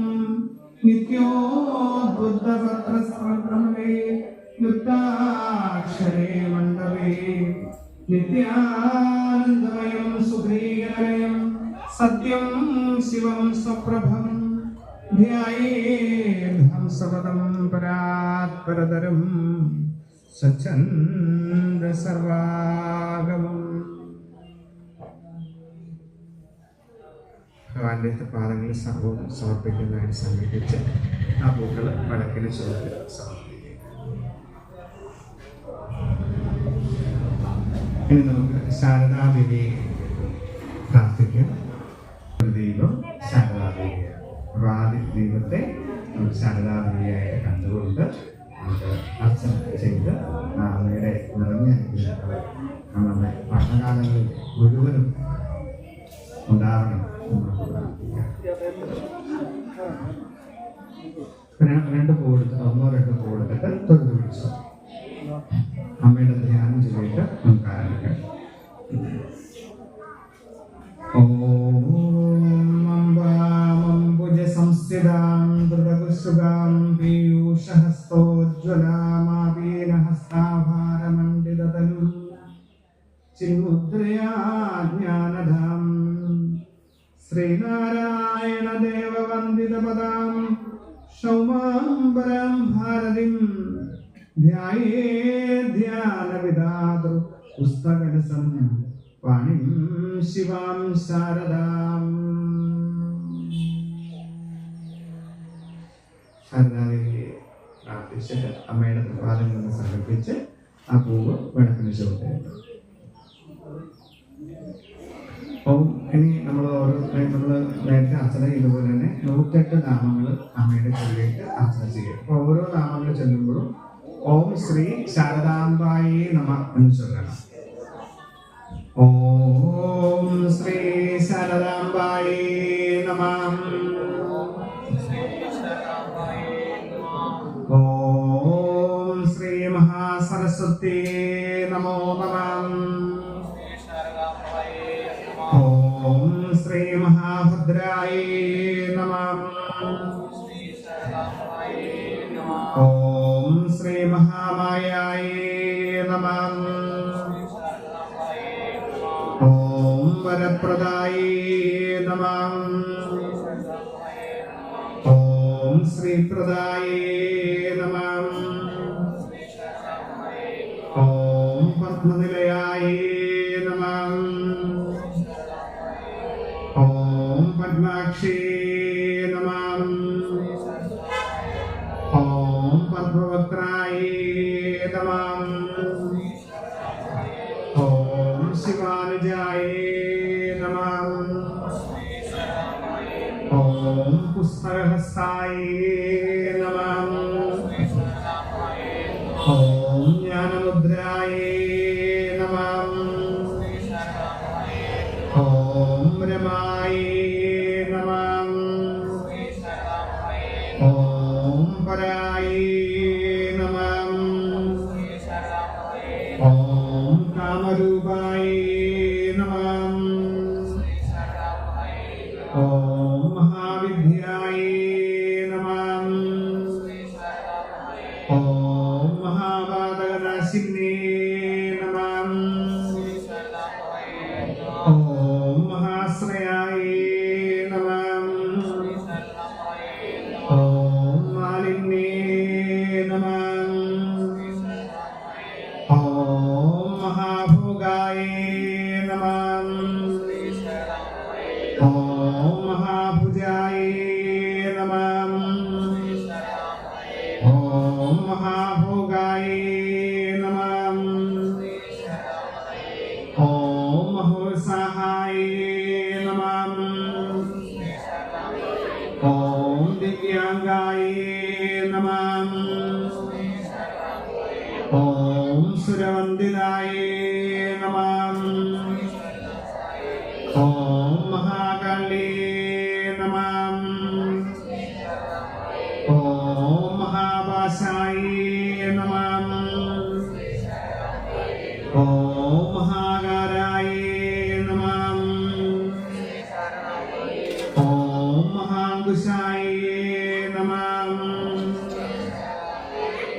നിത്യോദ്ബുദ്ധപത്രസ്ത്രമേ ലുപ്താക്ഷരേ മണ്ഡലേ നിത്യാനന്ദമയം സുഖീകരമയം സത്യം ശിവം സ്വപ്രഭം ധ്യായേദ്ഹംസപദം പരാത്പരതരം സ്വച്ഛന്ദ സർവാഗമം. ഭഗവാന്റെ പാദങ്ങളിൽ സർവവും സമർപ്പിക്കുന്നതായി സങ്കല്പിച്ച് ആ പൂക്കൾ വടക്കിന് ചുവട്ടിൽ സമർപ്പിക്കുക. ഇനി നമുക്ക് ശാരദാദേവിയെ പ്രാർത്ഥിക്കാം. ദൈവം ശാരദാദേവിയാണ്. അപ്പോൾ ആദ്യ ദൈവത്തെ നമുക്ക് ശാരദാദേവിയായിട്ട് കണ്ടുകൊണ്ട് നമുക്ക് അർച്ചന ചെയ്ത് അമ്മയുടെ നിറഞ്ഞ അനുഗ്രഹങ്ങൾ നമ്മളുടെ ഭരണകാലങ്ങളിൽ മുഴുവനും ഉണ്ടാവണം എന്ന് പ്രാർത്ഥിക്കാം. രണ്ട് പൂ എടുത്ത് ഒന്നോ രണ്ടോ പൂ എടുത്തിട്ട് തൊഴുതു പിടിച്ചു അമ്മയുടെ ധ്യാനം ചെയ്തിട്ട് നമുക്ക് ആരംഭിക്കാം. ഓംബുജ സംസ്ഥിതാം ദ്രുതകുസുഗാം പീയൂഷഹസ്തോജ്വലാമാപീനഹസ്താഭാരമണ്ഡിതതനും ചിന്മുദ്രയാ ജ്ഞാനധാം ശ്രീനാരായണ ദേവവന്ദിതപദാം സൗമാംബരാം ഭാരതിം ധ്യാനവിദാതൃ പുസ്തകരസം പാണിം ശിവാം ശാരദാം. ശാരദാദേവിയെ പ്രാർത്ഥിച്ചിട്ട് അമ്മയുടെ പ്രഭാതങ്ങളിൽ നിന്ന് സങ്കല്പിച്ച് ആ പൂവ് വിളക്കിന് ചുവട്ടിലിട്ടു. അപ്പം ഇനി നമ്മൾ നേരത്തെ അർച്ചന ചെയ്തതുപോലെ തന്നെ 108 നാമങ്ങൾ അമ്മയുടെ ചൊല്ലിയിട്ട് അർച്ചന ചെയ്യും. അപ്പോൾ ഓരോ നാമങ്ങൾ ചൊല്ലുമ്പോഴും ഓം ശ്രീ ശാരദാംബായേ നമഃ എന്ന് ചൊല്ലണം. ഓം ശ്രീ ശാരദാംബായേ നമഃ. ഓം ശ്രീ മഹാസരസ്വത്യേ നമോ നമഃ. ഓം ശ്രീ മഹാഭദ്രായേ നമഃ. ഓം ശ്രീ മഹാമായായേ നമഃ. ഓം വരപ്രദായേ നമഃ. ഓം ശ്രീപ്രദായേ നമഃ. ഓം പത്മനിലയായേ നമഃ. ഓം പത്മാക്ഷേ നമഃ. ഓം പത്മവക്രായേ നമഃ. ഓം ശിവാനുജായേ നമഃ. ഓം പുസ്തകഹസ്തായേ നമഃ. ഓം ജ്ഞാനമുദ്രായേ നമഃ. ഓം രമായേ നമഃ. ഓം പരായേ നമഃ. ഓം കാമരൂപായേ നമഃ. ഓം മഹാവിദ്യായേ നമഃ. ഓം മഹാപാതകനാശിനേ നമഃ. ഓം മഹാശ്രയായേ നമഃ. ഓം മാലിന്യേ നമഃ. ഓം മഹാഭോഗായേ നമഃ. നമഃ. ഓം ദിവ്യാംഗായ നമഃ. ഓം സുരവന്ദിതായ നമഃ. ഓം മഹാകാളേ നമഃ. ഓം മഹാഭാസായ നമഃ. ഓം മഹാകാരായ നമഃ. ഓം മഹാങ്കുശായ നമഃ.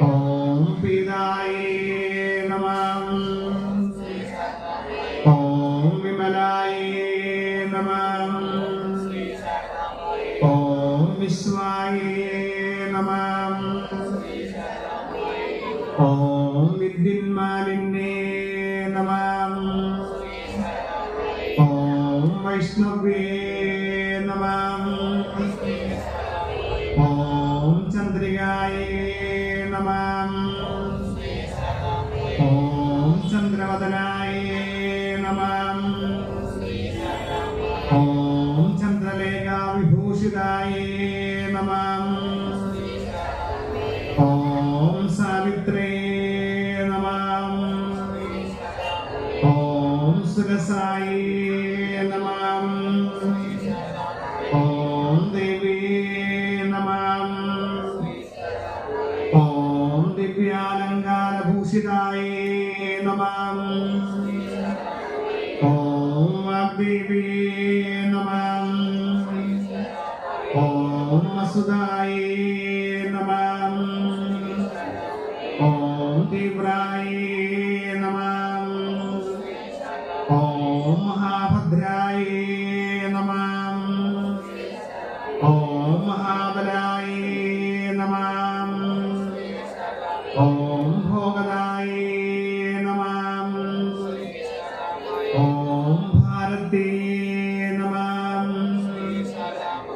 ഓം പീതായ നമഃ. ഓം വിമലായ നമഃ. ഓം വിശ്വായ നമഃ. ഓം വിദ്യുന്മാലിന്യേ നമഃ. ഓം വൈഷ്ണവേ നമഃ. ഓം ചന്ദ്രികായ നമഃ. ഓം ചന്ദ്രവദനായ നമഃ. ഓം ചന്ദ്രലേഖാവിഭൂഷിതായ നമഃ. ഓം സാവിത്രേ നമഃ. ഓം സുരസായ നമഃ. ഓം ദേവേ നമഃ. ഓം ദിവ്യാലങ്കാരഭൂഷിതായ നമഃ. ഓം വാഗ്ദേവേ നമഃ. ഓം വസുദായ നമഃ. ഓം തീവ്രായ നമഃ. ഓം മഹാഭദ്രായ നമഃ. ഓം മഹാബലായ നമഃ. ഓം ഭോഗദായ നമഃ. ഓം ഭാരതേ നമഃ.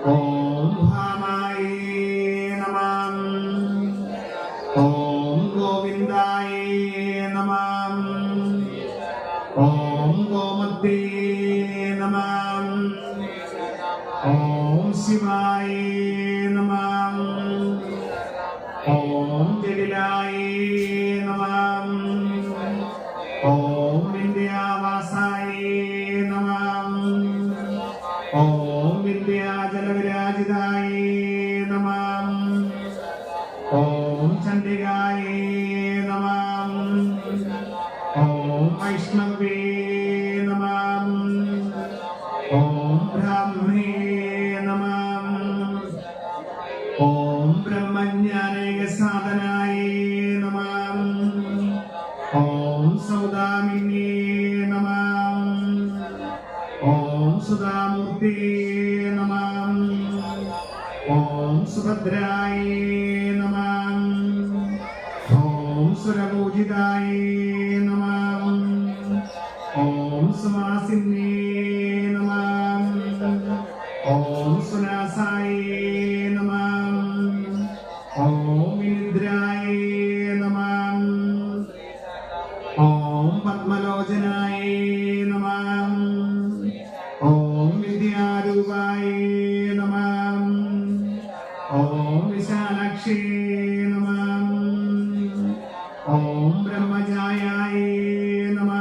ഓം ഭാമായ നമഃ. ഓം ഗോവിന്ദായ നമഃ. ഓം ഗോമതേ നമഃ. ഓം ശിവായ നമഃ. ഓം ജഡിലായ നമഃ. ഓം വിന്ധ്യാവാസായ നമഃ. ഓം വിന്ധ്യാചലവിരാജിതായ നമഃ. ഓം ചണ്ഡികായ നമഃ. ഓം വൈഷ്ണവേ നമഃ. ഓം ബ്രാഹ്മണേ നമഃ. ഓം ബ്രഹ്മജ്ഞാനൈകസാധനായ നമഃ. ഓം സൗദാമിന്യേ നമഃ. ഓം സുധാമൂർത്തേ നമഃ. ഓം സുഭദ്രായ നമഃ. ഓം സുരപൂജിതായ നമഃ. ഓം സുവാസിന്യേ നമഃ. ഓം സുനാസായ നമഃ. ഓം വിനിദ്രായ നമഃ. ഓം പത്മലോചനായ നമഃ. ഓം വിദ്യാരൂപായ നമഃ. ഓം വിശാലാക്ഷേ നമഃ. ഓം ബ്രഹ്മജായായ നമഃ.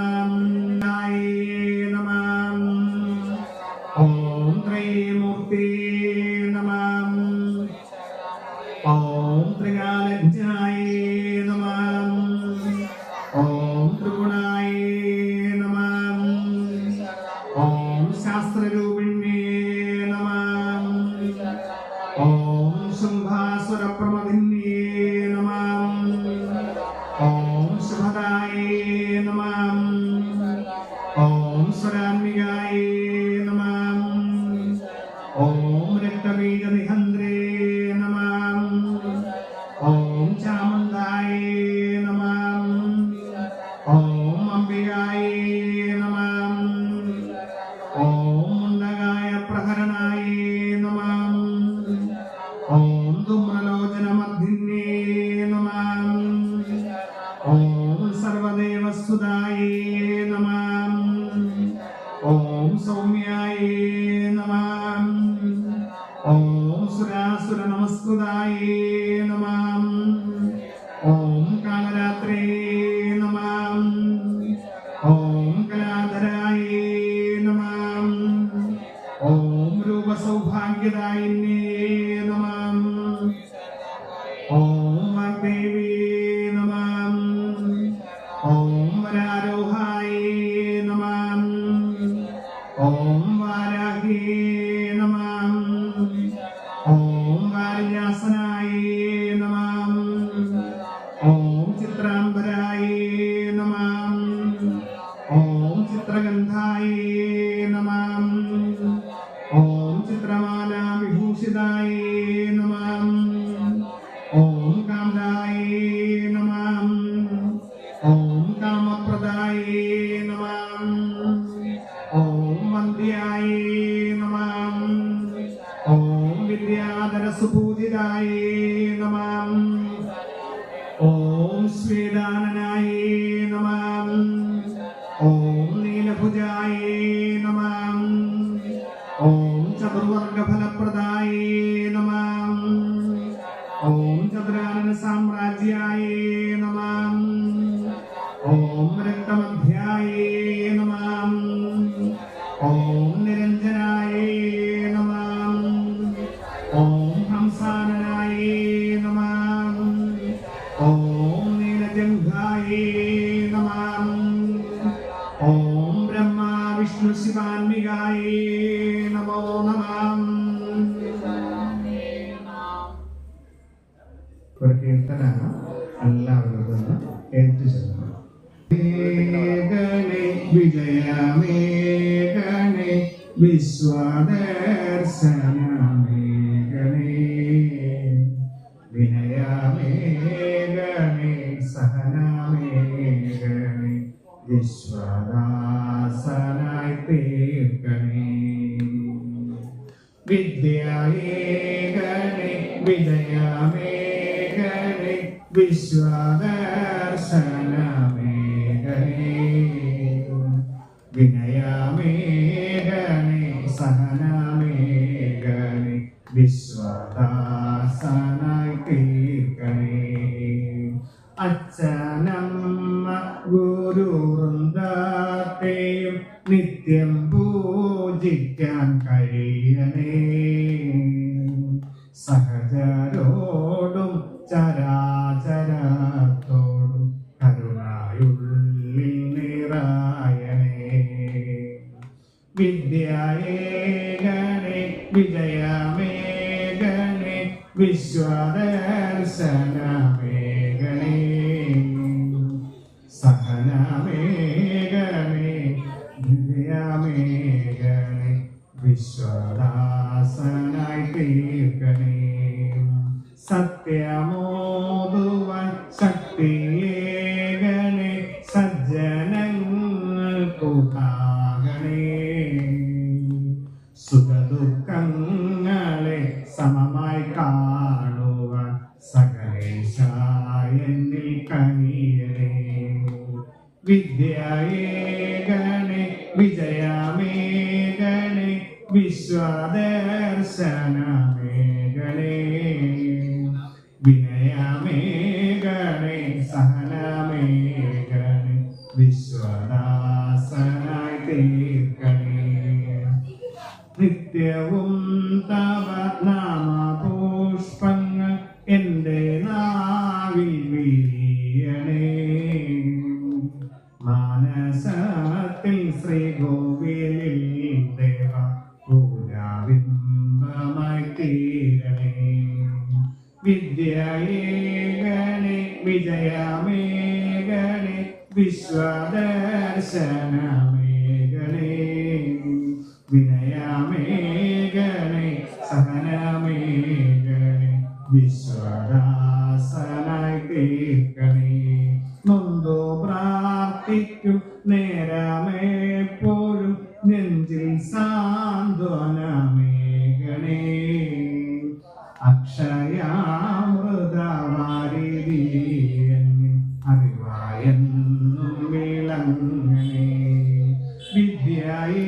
ഓം ത്രൈമൂർത്തേ നമഃ. ഓം ത്രികാലജ്ഞായ നമഃ. ഓം ത്രിഗുണായ നമഃ. ഓം ശാസ്ത്രരൂപിണ്യേ നമഃ. ഓം ശുംഭാസുരപ്രമദിന്യേ നമഃ. ഓം ശുഭദായ നമഃ. ഓം സ്വരാന്വികായ നമഃ. ഓം രക്തബീജനിഹന്ത്രേ നമഃ. ഓം ചാമുണ്ഡായ നമഃ. ഓം അംബികായ നമഃ. ഓം മുണ്ടകായ പ്രഹരണായ നമഃ. ഓം ധൂമ്രലോചനമർദ്ദിന്യേ നമഃ. ഓം സർവദേവസുതായ നമഃ. ഓം സൗമ്യ ഓം വാരാഹി നമഃ. ഓം വാരിജാസനായ നമഃ. ഓം ചിത്രാംബരായ നമഃ. ഓം ചിത്രഗന്ധായ നമഃ. ഓം ചിത്രമാല വിഭൂഷിതായ നമഃ. ഓം കാന്തായ നമഃ. ഓം കാമപ്രദായ നമഃ. ഓം വന്ദ്യായ നമഃ. ഓം വിദ്യാധരസുപൂജിതായ നമഃ. ഓം ശ്വേതാനനായ നമഃ. ഓം നീലഭുജായ നമഃ. ഓം ചതുർവർഗഫലപ്രദായ നമഃ. ഓം ചതുരാനന സാമ്രാജ്യായ നമഃ. ഓം രക്തമധ്യായ നമഃ. ഓം നിരഞ്ജനായ നമഃ. ഓം ഹംസാനനായ നമഃ. ഓം നീലജംഘായ നമഃ. ഓം ബ്രഹ്മ വിഷ്ണു ശിവാത്മികായ നമോ നമഃ. ഒരു കീർത്തനാണ്, എല്ലാവരും ഒന്ന് ഏറ്റു ചെല്ലണം. മേഘനെ വിജയമേഘനെ വിശ്വദർശനമേഘനെ വിനയമേഘനെ സഹനമേഘനെ വിശ്വദാസനായി തീർക്കണേ. വിദ്യയേഘനെ വിജയമേഘനെ വിശ്വദർശനമേഘനെ വിനയമേഘനെ സഹനമേഘനെ വിശ്വദാസനായി തീർക്കണേ. അച്ഛനമ്മ ഗുരുവൃന്ദത്തെയും നിത്യം പൂജിക്കാൻ കഴിയണേ. സഹജരോടും ചരാചരത്തോടും കരുണയുള്ളിൽ നിറയണേ. വിദ്യയേഘനെ വിജയമേഘനെ വിശ്വദർശനമേഘനെ സഹനമേഘനെ വിജയമേഘനെ വിശ്വദാസനായി തീർക്കണേ. സത്യമോതുവാൻ ശക്തിയേകണേ സജ്ജനങ്ങൾക്കുണ്ടാകണേ. സുഖദുഃഖങ്ങളെ സമമായി കാണുവാൻ സകലേശായെന്നിൽ കനിയണേ. വിദ്യയേകണേ വിജയമേകണേ വിശ്വദർശനമേഘനെ വിനയമേഘനെ സഹനമേഘനെ വിശ്വദാസനായി തീർക്കണേ. നിത്യവും തവ നാമപുഷ്പങ്ങൾ എൻ്റെ നാവിൽ വിരിയണേ. മാനസത്തിൽ ശ്രീകോവിലിൽ ദേവ പൂജാബിംബമായി തീരണേ. വിദ്യയേകണേ വിജയമേകണേ വിശ്വദർശനമേഘനെ വിനയമേഘനെ സഹനമേഘനെ വിശ്വദാസനായി തീർക്കണേ. നൊന്തു പ്രാർത്ഥിക്കും നേരമെപ്പോഴും നെഞ്ചിൽ സാന്ത്വനമേഘനെ അക്ഷയാമൃതവാരിധി എന്നിൽ അറിവായെന്നും വിളങ്ങണേ. വിദ്യയേകണേ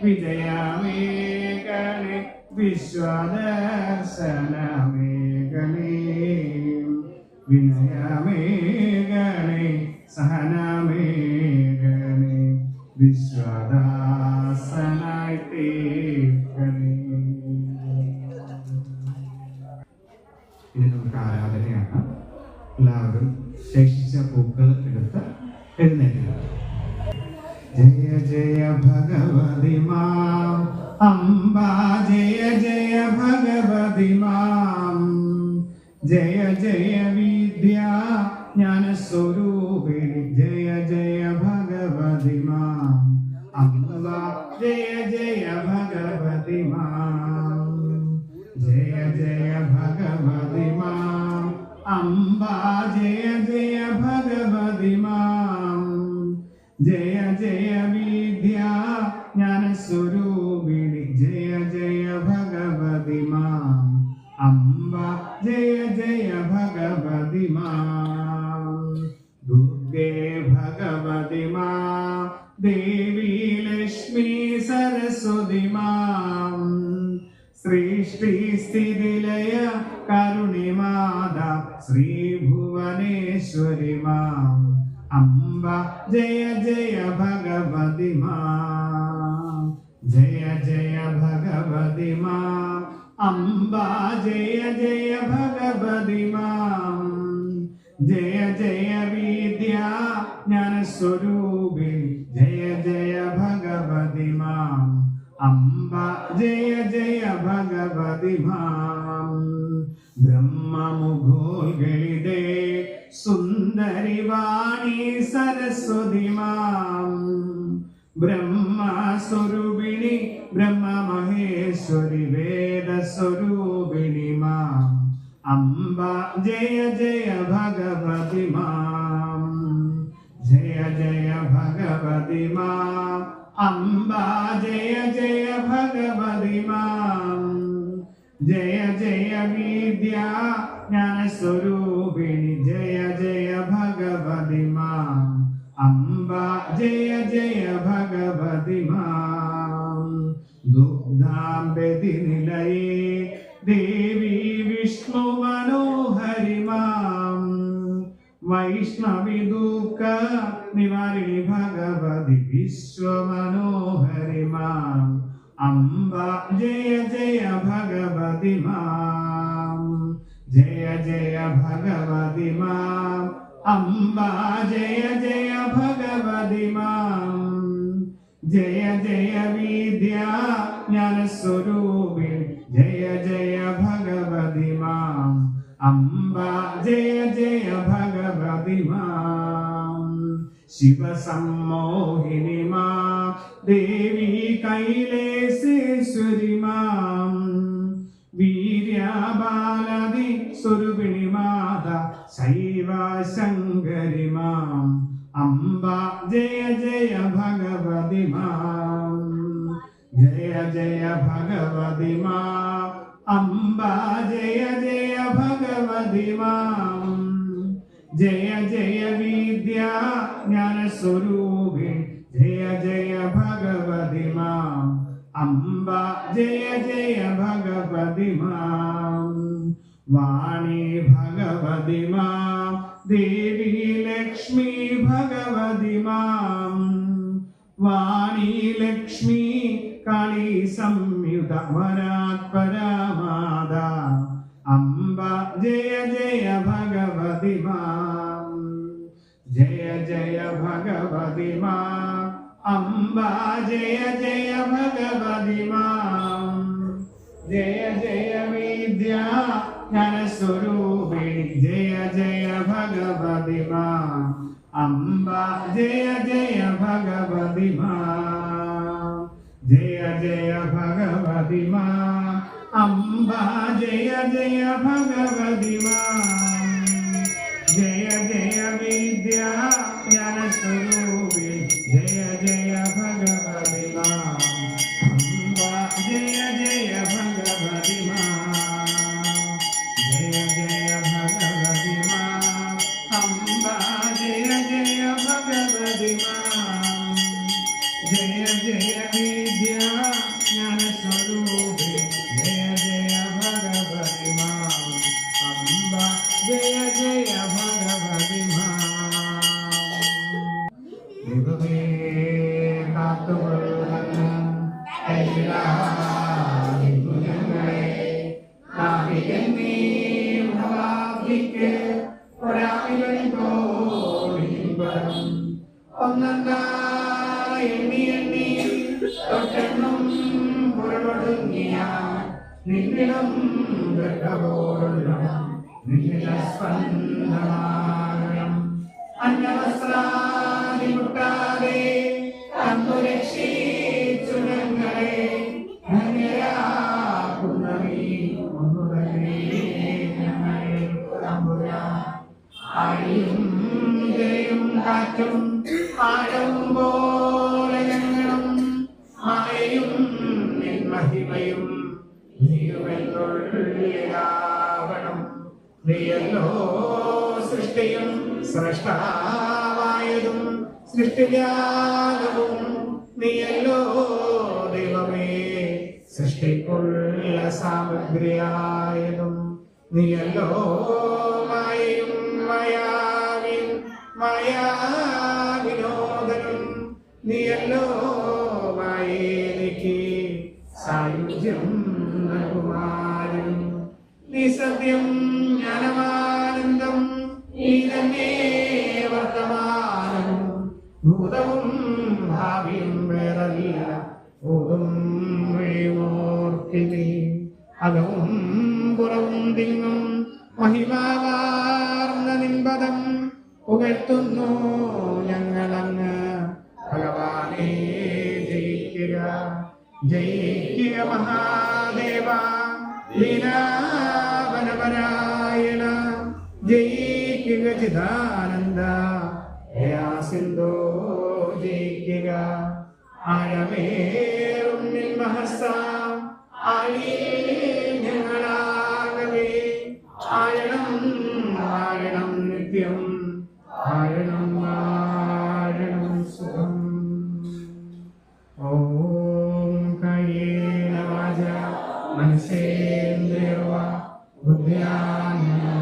വിജയമേകണേ വിശ്വദർശനമേഘനെ വിനയമേഘനെ സഹനമേഘനെ വിശ്വദാസനായി തീർക്കണേ. ഇനി നമുക്ക് ആരാധനയാണ്. എല്ലാവരും ശേഷിച്ച പൂക്കൾ എടുത്ത് എഴുന്നേൽക്കുക. ജയ ജയ ഭഗവതി മാം അംബ ജയ ജയ ഭഗവതി മാം ജയ ജയ വിദ്യാ ജ്ഞാനസ്വരൂപിണി ജയ ജയ ഭഗവതി മാം അംബ ജയ ജയ ഭഗവതി മാം ജയ ജയ ഭഗവതി മാം അംബ ജയ ജയ ഭഗവതി മാം ജയ ജയ വിദ്യാ ജ്ഞാനസ്വരൂപിണി ജയ ജയ ഭഗവതി മാം അംബ ജയ ജയ ഭഗവതി മാം ദുർഗേ ഭഗവതി മാം ദേവി ലക്ഷ്മി സരസ്വതി മാം സൃഷ്ടി സ്ഥിതിലയ കരുണിമാത ശ്രീ ഭുവനേശ്വരി മാം അംബ ജയ ജയ ഭഗവതി മാം ജയ ജയ ഭഗവതി മാം അംബ ജയ ജയ ഭഗവതി മാം ജയ ജയ വിദ്യാ ജ്ഞാനസ്വരൂപിണി ജയ ജയ ഭഗവതി മാം അംബ ജയ ജയ ഭഗവതി മാം ബ്രഹ്മമുഖോൽഗളിതേ സുന്ദരി വാണി സരസ്വതി മാം ബ്രഹ്മസ്വരൂപിണി ബ്രഹ്മമഹേശ്വരി വേദസ്വരൂപിണി മാം അംബ ജയ ജയ ഭഗവതി മാം ജയ ജയ ഭഗവതി മാം അംബ ജയ ജയ ഭഗവതി മാം ജയ ജയ വിദ്യാ ജ്ഞാനസ്വരൂപിണി ജയ ജയ ഭഗവതി മാം അംബ ജയ ജയ ഭഗവതി മാം ദുഗ്ധാംബതി നിലയേ ദേവി വിഷ്ണു മനോഹരി മാം വൈഷ്ണവി ദുഃഖ നിവാരിണി ഭഗവതി വിശ്വമനോഹരി മാം അംബ ജയ ജയ ഭഗവതി മാം ജയ ജയ ഭഗവതി മാം അംബ ജയ ജയ ഭഗവതി മാം ജയ ജയ വിദ്യാ ജ്ഞാനസ്വരൂപിണി ജയ ജയ ഭഗവതി മാം അംബ ജയ ജയ ഭഗവതി മാം ശിവസമ്മോഹിനി മാം ദേവി കൈലേശേശ്വരി മാം വീര്യബാലതി സ്വരൂപിണി മാത ശൈവശങ്കരി മാം അംബ ജയ ജയ ഭഗവതി മാം ജയ ജയ ഭഗവതി മാം അംബ ജയ ജയ ഭഗവതി മാം ജയ ജയ വിദ്യാ ജ്ഞാനസ്വരൂപിണി ജയ ജയ ഭഗവതി മാം അംബ ജയ ജയ ഭഗവതി മാം വാണി ഭഗവതി മാം ദേവി ലക്ഷ്മി ഭഗവതി മാം വാണി ലക്ഷ്മി കാളി സംയുത വരാത്പരമാത അംബ ജയ ജയ ഭഗവതി മാം ജയ ജയ ഭഗവതി മാം അംബ ജയ ജയ ഭഗവതി മാം ജയ ജയ വിദ്യാ ജ്ഞാനസ്വരൂപിണി ജയ ജയ ഭഗവതി മാം അംബ ജയ ജയ ഭഗവതി മാം ജയ ജയ ഭഗവതി മാം അംബ ജയ ജയ ഭഗവതി മാം ജയ ജയ വിദ്യാ ജ്ഞാനസ്വരൂപിണി ജയ ജയ ഭഗവതി മാം അംബ ജയ ജയ ഭഗവതി മാം ജയ ജയ ഭഗവതി മാം അംബ ജയ ജയ ഭഗവതി മാം ജയ ജയ വിദ്യാ ജ്ഞാനസ്വരൂപിണി ജയ ജയ ഭഗവതി മാം അംബ ജയ ജയ ഭഗവതി മാം ദൈവമേ കാത്തുകൊള്ളുന്ന എല്ലാ ഭുജങ്ങളെ നാവികന്നേ ഭവാബ്ദിക്ക് ഒരായിരം കോടി ഒന്നല്ല എണ്ണിയ തൊട്ടെന്നും പുറമൊടുങ്ങിയ നിന്നിടം വൃക്കപോലുള്ള നിന്നിട സ്പന്ദമാകണം. അന്യവസ്ത്രാദി മുട്ടാതെ തന്നു രക്ഷിച്ചു ഞങ്ങളെ ധന്യരാക്കുന്നവീ ഒന്നു തന്നെ ഞങ്ങളെ തമ്പുരാൻ. ആഴിയും തിരയും കാറ്റും ആഴവും പോലെ ഞങ്ങളും മായയും മഹിമയും നീയുമെന്നുള്ളിലാവണം. നീയല്ലോ സൃഷ്ടിയും സ്രഷ്ടാവായതും സൃഷ്ടിജാലവും നീയല്ലോ ദൈവമേ സൃഷ്ടിക്കുള്ള സാമഗ്രിയായതും നീയല്ലോ മായയും മായാവിയും മായാവിനോദനും നീയല്ലോ മായേനിക്ക് സായുജ്യം നൽകുമാരും. നീ സത്യം ജ്ഞാനമാനന്ദം നീ തന്നെ വർത്തമാനവും ഭൂതവും ഭാവിയും വേറല്ല ഭൂതം വഴിമോർത്തിനി അകവും പുറവും തിങ്ങും മഹിമാവാർന്ന നിൻപദം പുകഴ്ത്തുന്നു ഞങ്ങളങ്ങ്. ഭഗവാനേ ജയിക്കുക ജയിക്കുക മഹാദേവ ലീലാവനപരായണ ജയിക്കുക ചിദാനന്ദ ദയാസിന്ധോ ജയിക്കുക. ആഴമേറും നിൻ മഹസ്സ ആഴി ഞങ്ങളാകവേ ആഴണം ആഴണം നിത്യം ആഴണം ആഴണം സുഖം. ഓം കായേന വാച മനസേന്ദ്രിയർവാ ബുദ്ധ്യാത്മനാ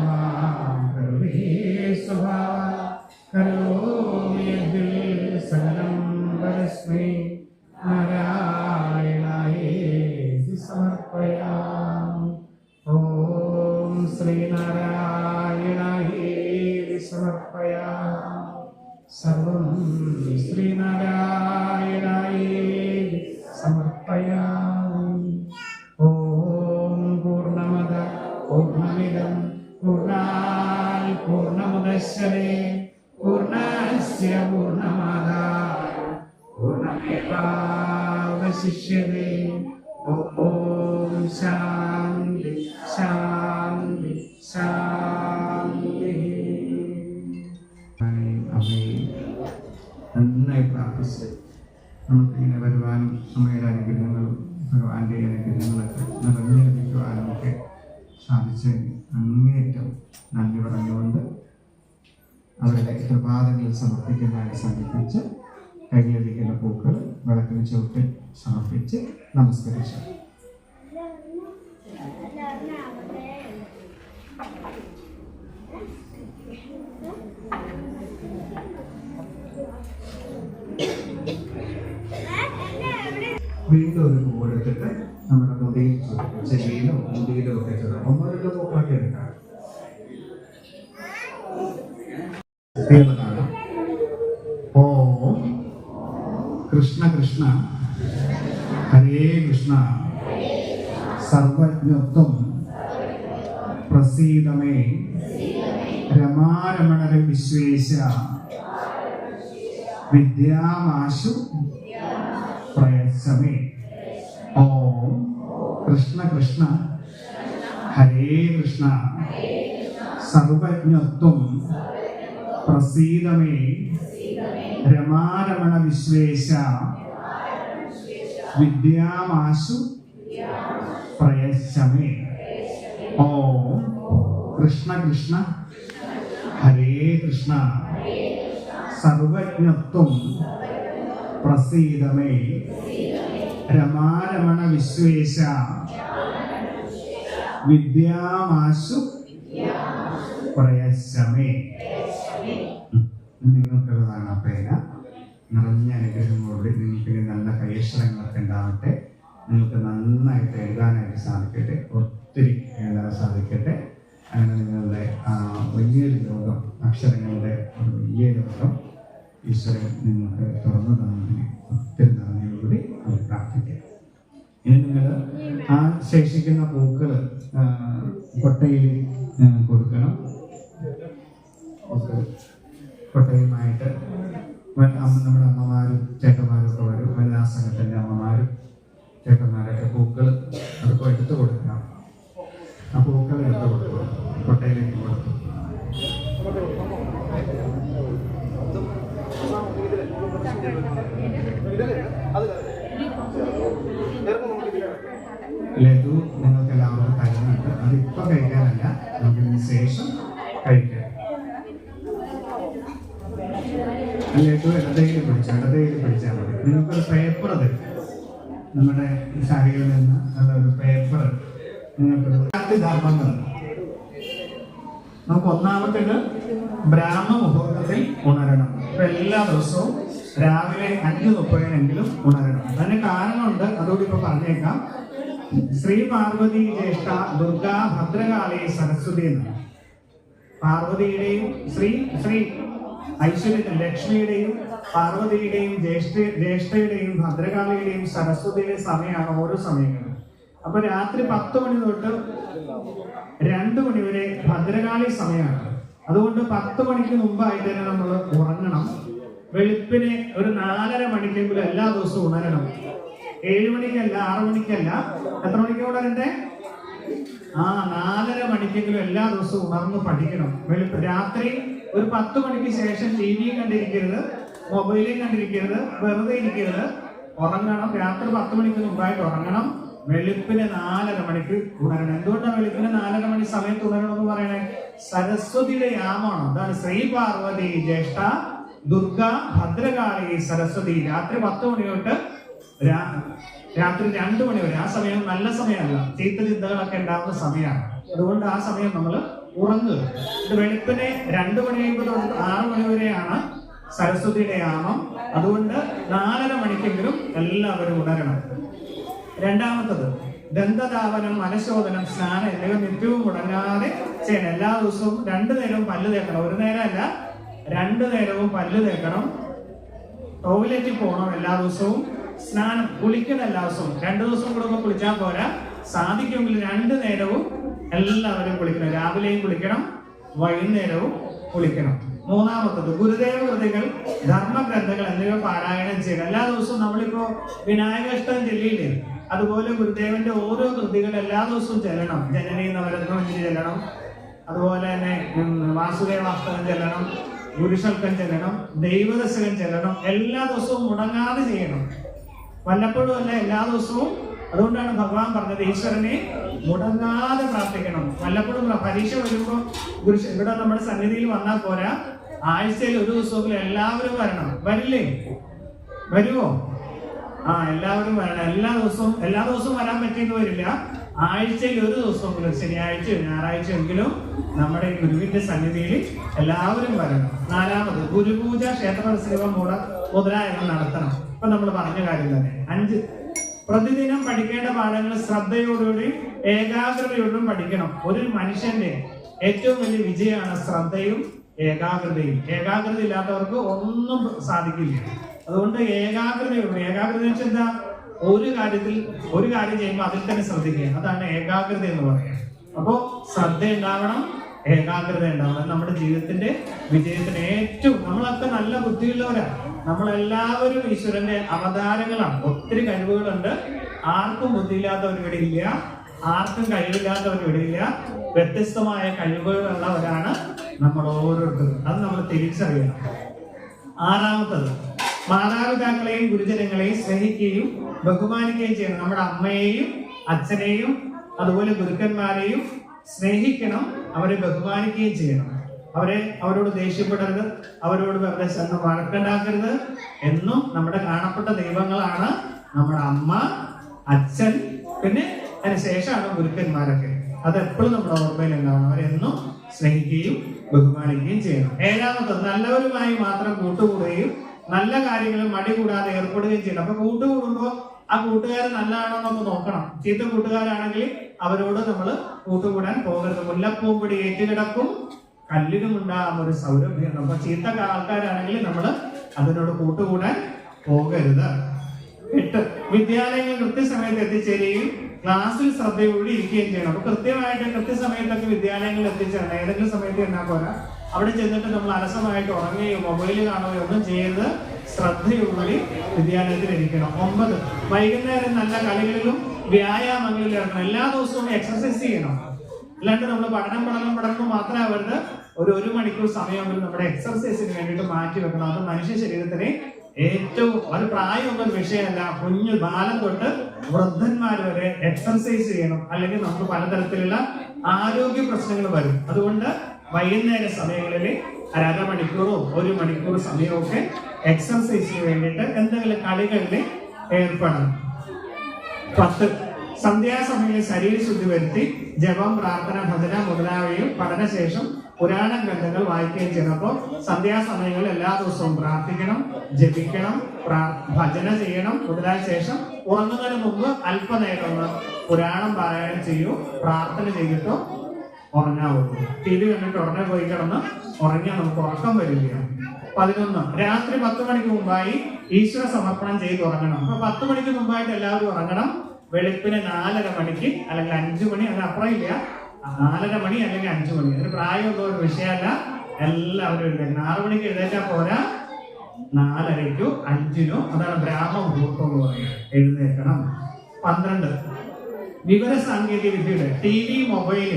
കരോമി സ്വഭാവ കരോമി യദ്ദിൽ സകലം പരസ്മൈ നാരായണായേതി സമർപ്പയാമി. ഓം ശ്രീനാരായണായേതി സമർപ്പയാമി. സർവം ശ്രീനാരായണായേതി സമർപ്പയാമി. ഓം പൂർണ്ണമദ പൂർണ്ണമിദം പൂർണ്ണാത് പൂർണ്ണമുദച്യതേ പൂർണ്ണസ്യ പൂർണ്ണമാദായ പൂർണ്ണമേവാവശിഷ്യതേ. ഓം ശാന്തി ശാന്തി ശാന്തി. നന്നായി പ്രാർത്ഥിച്ച് നമുക്കിങ്ങനെ വരുവാനും അമ്മയുടെ അനുഗ്രഹങ്ങളും ഭഗവാന്റെ അനുഗ്രഹങ്ങളൊക്കെ നിറഞ്ഞു ലഭിക്കുവാനും ഒക്കെ സാധിച്ചതിന് അങ്ങേയറ്റം നന്ദി പറഞ്ഞുകൊണ്ട് അവരുടെ പ്രഭാതങ്ങളിൽ സമർപ്പിക്കുന്നതായി സമർപ്പിച്ച് കയ്യിലിരിക്കുന്ന പൂക്കൾ വിളക്കിന് ചുവട്ടിൽ സമർപ്പിച്ച് നമസ്കരിച്ചു. വീണ്ടും ഒരു പൂവെടുത്തിട്ട് നമ്മുടെ മുടിയിൽ ചുരുക്കും, ചെവിയിലോ മുടിയിലോ ഒക്കെ ചുരുക്കും. 1-2 പൂക്കളൊക്കെ എടുക്കാം. ഓം കൃഷ്ണ കൃഷ്ണ ഹരേ കൃഷ്ണ സർവജ്ഞത്വം പ്രസീദമേ രമാരമണര വിശ്വേശ വിദ്യാമാശു പ്രയത്സമേ. ഓം കൃഷ്ണ കൃഷ്ണ ഹരേ കൃഷ്ണ സർവജ്ഞത്വം പ്രസീദമേ രമാരമണ വിശ്വേശ വിദ്യാമാശു പ്രയച്ഛമേ. ഓം കൃഷ്ണ കൃഷ്ണ ഹരേ കൃഷ്ണ സർവജ്ഞത്വം പ്രസീദമേ രമാരമണ വിശ്വേശ വിദ്യാമാശു പ്രയച്ഛമേ. നിങ്ങൾക്കുള്ളതാണ് ആ പേന. നിറഞ്ഞ അനുഗ്രഹങ്ങളോട് നിങ്ങൾക്ക് നല്ല കൈയക്ഷരങ്ങളൊക്കെ ഉണ്ടാവട്ടെ. നിങ്ങൾക്ക് നന്നായിട്ട് എഴുതാനായിട്ട് സാധിക്കട്ടെ, ഒത്തിരി എഴുതാൻ സാധിക്കട്ടെ. അങ്ങനെ നിങ്ങളുടെ വലിയൊരു ലോകം, അക്ഷരങ്ങളുടെ ഒരു വലിയ ലോകം ഈശ്വരൻ നിങ്ങൾക്ക് തുറന്നു തന്നതിന് ഒത്തിരി നന്ദിയോടുകൂടി ഇനി നിങ്ങൾ ആ ശേഷിക്കുന്ന പൂക്കൾ കൊട്ടയിൽ കൊടുക്കണം. കൊട്ടയുമായിട്ട് നമ്മുടെ അമ്മമാരും ചേട്ടന്മാരും ഒക്കെ വരും. വനിതാ സംഘത്തിൻ്റെ അമ്മമാരും ചേട്ടന്മാരൊക്കെ പൂക്കൾ അതൊക്കെ എടുത്തു കൊടുക്കണം. ആ പൂക്കൾ എടുത്തു കൊടുക്കും, കൊട്ടയിലേക്ക് കൊടുക്കും. ലഡു നിങ്ങൾക്ക് എല്ലാവർക്കും തരുന്നുണ്ട്. അതിപ്പോൾ കഴിക്കാനല്ല, നമുക്കിതിന് ശേഷം കഴിക്കാം. ലഡു ഇടതയിൽ പിടിച്ചാൽ മതി. നിങ്ങൾക്കൊരു പേപ്പർ തരും, നമ്മുടെ ശാഖയിൽ നിന്ന് ഉള്ളൊരു പേപ്പർ നിങ്ങൾക്കൊരു ധർമ്മങ്ങൾ. നമുക്ക് ഒന്നാമത്തേത് ബ്രാഹ്മ മുഹൂർത്തത്തിൽ ഉണരണം. ഇപ്പൊ എല്ലാ ദിവസവും രാവിലെ 5:30 ഉണരണം. അതിന് കാരണമുണ്ട്, അതുകൂടി ഇപ്പൊ പറഞ്ഞേക്കാം. ശ്രീ പാർവതി ജ്യേഷ്ഠ ദുർഗാ ഭദ്രകാളി സരസ്വതി എന്നാണ്. പാർവതിയുടെയും ശ്രീ ഐശ്വര്യ ലക്ഷ്മിയുടെയും പാർവതിയുടെയും ജ്യേഷ്ഠയുടെയും ഭദ്രകാളിയുടെയും സരസ്വതിയുടെയും സമയമാണ് ഓരോ സമയങ്ങളും. അപ്പൊ രാത്രി 10 മണി തൊട്ട് 2 മണി വരെ ഭദ്രകാളി സമയമാണ്. അതുകൊണ്ട് 10 മണിക്ക് മുമ്പായിട്ട് തന്നെ നമ്മൾ ഉറങ്ങണം. വെളുപ്പിന് ഒരു 4:30 മണിക്കെങ്കിലും എല്ലാ ദിവസവും ഉണരണം. 7 മണിക്കല്ല, 6 മണിക്കല്ല. എത്ര മണിക്ക് ഉണരണ്ടേ? 4:30 മണിക്കെങ്കിലും എല്ലാ ദിവസവും ഉണർന്ന് പഠിക്കണം. രാത്രി ഒരു 10 മണിക്ക് ശേഷം TV കണ്ടിരിക്കരുത്, മൊബൈലിൽ കണ്ടിരിക്കരുത്, വെറുതെ ഇരിക്കരുത്. ഉറങ്ങണം. രാത്രി 10 മണിക്ക് മുമ്പായിട്ട് ഉറങ്ങണം. വെളുപ്പിന് 4:30 മണിക്ക് ഉണരണം. എന്തുകൊണ്ടാണ് വെളുപ്പിന് 4:30 മണി സമയത്ത് ഉണരണം എന്ന് പറയണേ? സരസ്വതിയുടെ യാമമാണ്. അതാണ് ശ്രീ പാർവതി ജ്യേഷ്ഠ ദുർഗാ ഭദ്രകാളി സരസ്വതി. രാത്രി 10 മണി തൊട്ട് രാത്രി 2 മണി വരെ. ആ സമയം നല്ല സമയമല്ല, ചീത്ത ചിന്തകളൊക്കെ ഉണ്ടാകുന്ന സമയമാണ്. അതുകൊണ്ട് ആ സമയം നമ്മൾ ഉറങ്ങുക. ഇത് വെളുപ്പിന് 2 മണി തൊട്ട് 6 മണി വരെയാണ് സരസ്വതിയുടെ യാമം. അതുകൊണ്ട് 4:30 മണിക്കെങ്കിലും എല്ലാവരും ഉണരണം. രണ്ടാമത്തത് ദന്തധാവനം, മനശോധനം, സ്നാനം എന്നിവ നിത്യവും മുടങ്ങാതെ ചെയ്യണം. എല്ലാ ദിവസവും 2 നേരവും പല്ല് തേക്കണം. ഒരു നേരമല്ല, 2 നേരവും പല്ല് തേക്കണം. ടോയ്ലറ്റിൽ പോകണം എല്ലാ ദിവസവും. സ്നാനം, കുളിക്കണം എല്ലാ ദിവസവും. 2 ദിവസം കൂടുമ്പോൾ കുളിച്ചാൽ പോരാ. സാധിക്കുമെങ്കിൽ 2 നേരവും എല്ലാവരും കുളിക്കണം. രാവിലെയും കുളിക്കണം, വൈകുന്നേരവും കുളിക്കണം. മൂന്നാമത്തത് ഗുരുദേവ കൃതികൾ, ധർമ്മഗ്രന്ഥങ്ങൾ എന്നിവ പാരായണം ചെയ്യണം. എല്ലാ ദിവസവും നമ്മളിപ്പോ വിനായകാഷ്ടം ചൊല്ലിയില്ലേ, അതുപോലെ ഗുരുദേവന്റെ ഓരോ കൃതികൾ എല്ലാ ദിവസവും ചെല്ലണം. ജനനി നവരത്നം ചെല്ലണം, അതുപോലെ തന്നെ വാസുദേവാഷ്ടകം ചെല്ലണം, ഗുരുശൽക്കം ചെല്ലണം, ദൈവദശകം ചെല്ലണം. എല്ലാ ദിവസവും മുടങ്ങാതെ ചെയ്യണം. വല്ലപ്പോഴും അല്ല, എല്ലാ ദിവസവും. അതുകൊണ്ടാണ് ഭഗവാൻ പറഞ്ഞത് ഈശ്വരനെ മുടങ്ങാതെ പ്രാർത്ഥിക്കണം. വല്ലപ്പോഴും പരീക്ഷ വരുമ്പോൾ ഇവിടെ നമ്മുടെ സന്നിധിയിൽ വന്നാൽ പോരാ. ആഴ്ചയിൽ ഒരു ദിവസമെങ്കിലും എല്ലാവരും വരണം. വരില്ലേ? വരുമോ? എല്ലാവരും വരണം. എല്ലാ ദിവസവും വരാൻ പറ്റിയെന്ന് വരില്ല. ആഴ്ചയിൽ ഒരു ദിവസമെങ്കിലും, ശനിയാഴ്ചയോ ഞായറാഴ്ച എങ്കിലും നമ്മുടെ ഗുരുവിന്റെ സന്നിധിയിൽ എല്ലാവരും വരണം. നാലാമത് ഗുരുപൂജ, ക്ഷേത്ര ദർശനം മുതലായവ നടത്തണം. ഇപ്പൊ നമ്മൾ പറഞ്ഞ കാര്യം തന്നെ. 5 പ്രതിദിനം പഠിക്കേണ്ട പാഠങ്ങൾ ശ്രദ്ധയോടുകൂടി ഏകാഗ്രതയോടും പഠിക്കണം. ഒരു മനുഷ്യന്റെ ഏറ്റവും വലിയ വിജയമാണ് ശ്രദ്ധയും ഏകാഗ്രതയും. ഏകാഗ്രത ഇല്ലാത്തവർക്ക് ഒന്നും സാധിക്കില്ല. അതുകൊണ്ട് ഏകാഗ്രതയോടും, ഏകാഗ്രത വെച്ചാൽ എന്താ? ഒരു കാര്യം ചെയ്യുമ്പോൾ അതിൽ തന്നെ ശ്രദ്ധിക്കുക. അതാണ് ഏകാഗ്രത എന്ന് പറയുന്നത്. അപ്പോ ശ്രദ്ധ ഉണ്ടാവണം, ഏകാഗ്രത ഉണ്ടാവണം. നമ്മുടെ ജീവിതത്തിന്റെ വിജയത്തിന് ഏറ്റവും, നമ്മളൊക്കെ നല്ല ബുദ്ധിയുള്ളവരാണ്. നമ്മളെല്ലാവരും ഈശ്വരന്റെ അവതാരങ്ങളാണ്. ഒത്തിരി കഴിവുകളുണ്ട്. ആർക്കും ബുദ്ധിയില്ലാത്തവർ ഇവിടെ ഇല്ല, ആർക്കും കഴിവില്ലാത്തവർ ഇവിടെ ഇല്ല. വ്യത്യസ്തമായ കഴിവുകളുള്ളവരാണ് നമ്മൾ ഓരോരുത്തരും. അത് നമ്മൾ തിരിച്ചറിയണം. ആറാമത്തത് മാതാപിതാക്കളെയും ഗുരുജനങ്ങളെയും സ്നേഹിക്കുകയും ബഹുമാനിക്കുകയും ചെയ്യണം. നമ്മുടെ അമ്മയെയും അച്ഛനെയും അതുപോലെ ഗുരുക്കന്മാരെയും സ്നേഹിക്കണം, അവരെ ബഹുമാനിക്കുകയും ചെയ്യണം. അവരോട് ദേഷ്യപ്പെടരുത്, അവരോട് വെറുതെ ചെന്ന് വഴക്കുണ്ടാക്കരുത്. എന്നും നമ്മുടെ കാണപ്പെട്ട ദൈവങ്ങളാണ് നമ്മുടെ അമ്മ, അച്ഛൻ, പിന്നെ അതിനുശേഷമാണ് ഗുരുക്കന്മാരൊക്കെ. അതെപ്പോഴും നമ്മുടെ ഓർമ്മയിൽ ഉണ്ടാവണം. അവരെന്നും സ്നേഹിക്കുകയും ബഹുമാനിക്കുകയും ചെയ്യണം. ഏഴാമത്തത് നല്ലവരുമായി മാത്രം കൂട്ടുകൂടുകയും നല്ല കാര്യങ്ങളിൽ മടി കൂടാതെ ഏർപ്പെടുകയും ചെയ്യണം. അപ്പൊ കൂട്ടുകൂടുമ്പോൾ ആ കൂട്ടുകാരൻ നല്ലതാണോ എന്നൊക്കെ നോക്കണം. ചീത്ത കൂട്ടുകാരാണെങ്കിൽ അവരോട് നമ്മൾ കൂട്ടുകൂടാൻ പോകരുത്. മുല്ലപ്പൂമ്പൊടി ഏറ്റുകിടക്കും കല്ലിനും ഉണ്ടാകും ഒരു സൗരഭ്യം. അപ്പൊ ചീത്ത ആൾക്കാരാണെങ്കിൽ നമ്മൾ അതിനോട് കൂട്ടുകൂടാൻ പോകരുത്. 8 വിദ്യാലയങ്ങൾ കൃത്യസമയത്ത് എത്തിച്ചേരുകയും ക്ലാസ്സിൽ ശ്രദ്ധയോടെ ഇരിക്കുകയും ചെയ്യണം. അപ്പൊ കൃത്യമായിട്ട് കൃത്യസമയത്തൊക്കെ വിദ്യാലയങ്ങളിൽ എത്തിച്ചേരണം. ഏതെങ്കിലും സമയത്ത് എന്നാ പോരാ, അവിടെ ചെന്നിട്ട് നമ്മൾ അലസമായിട്ട് ഉറങ്ങുകയോ മൊബൈൽ കാണുകയോ ഒന്നും ചെയ്ത് ശ്രദ്ധയോടെ വിദ്യാലയത്തിൽ ഇരിക്കണം. 9, വൈകുന്നേരം നല്ല കളികളിലും വ്യായാമങ്ങളിലും ഇറങ്ങണം. എല്ലാ ദിവസവും എക്സർസൈസ് ചെയ്യണം. അല്ലാണ്ട് നമ്മൾ പഠനം മാത്രമാവരുത്. ഒരു മണിക്കൂർ സമയമെങ്കിലും നമ്മുടെ എക്സർസൈസിന് വേണ്ടിയിട്ട് മാറ്റി വെക്കണം. അത് മനുഷ്യ ശരീരത്തിന് ഏറ്റവും ഒരു പ്രായമൊന്നും ഒരു വിഷയമല്ല. കുഞ്ഞു ബാലം തൊട്ട് വൃദ്ധന്മാർ വരെ എക്സർസൈസ് ചെയ്യണം. അല്ലെങ്കിൽ നമുക്ക് പലതരത്തിലുള്ള ആരോഗ്യ പ്രശ്നങ്ങൾ വരും. അതുകൊണ്ട് വൈകുന്നേര സമയങ്ങളിൽ അരമണിക്കൂറോ 1 മണിക്കൂർ സമയമൊക്കെ എക്സർസൈസിന് വേണ്ടിയിട്ട് എന്തെങ്കിലും കളികളിൽ ഏർപ്പെടണം. 10, സന്ധ്യാസമയങ്ങളിൽ ശരീരശുദ്ധി വരുത്തി ജപം, പ്രാർത്ഥന, ഭജന മുതലായവയും പഠനശേഷം പുരാണ ഗ്രന്ഥങ്ങൾ വായിക്കുകയും ചെയ്യണം. അപ്പോൾ സന്ധ്യാസമയങ്ങളിൽ എല്ലാ ദിവസവും പ്രാർത്ഥിക്കണം, ജപിക്കണം, ഭജന ചെയ്യണം. മുതലായ ശേഷം ഉറങ്ങുന്നതിന് മുമ്പ് അല്പനേരം ഒന്ന് പുരാണം പാരായണം ചെയ്യൂ. പ്രാർത്ഥന ചെയ്തിട്ടോ ഉറങ്ങാവുള്ളൂ. TV കണ്ടിട്ട് ഉടനെ പോയി കിടന്ന് ഉറങ്ങിയാൽ നമുക്ക് ഉറക്കം വരില്ല. 11, രാത്രി 10 മണിക്ക് മുമ്പായി ഈശ്വര സമർപ്പണം ചെയ്ത് ഉറങ്ങണം. അപ്പൊ 10 മണിക്ക് മുമ്പായിട്ട് എല്ലാവരും ഉറങ്ങണം. വെളുപ്പിന് 4:30 മണിക്ക് അല്ലെങ്കിൽ 5 മണി, അതിനപ്പുറം ഇല്ല. 4:30 മണി അല്ലെങ്കിൽ 5 മണി, അതിന് പ്രായമൊന്നും ഒരു വിഷയമല്ല. എല്ലാവരും എഴുന്നേക്കണം. 6 മണിക്ക് എഴുന്നേറ്റാൽ പോരാ, 4:30-ക്കോ 5-നോ, അതാണ് ബ്രാഹ്മ മുഹൂർത്തം എന്ന് പറയുന്നത്, എഴുന്നേൽക്കണം. 12, വിവര സാങ്കേതിക വിദ്യയുടെ TV, മൊബൈൽ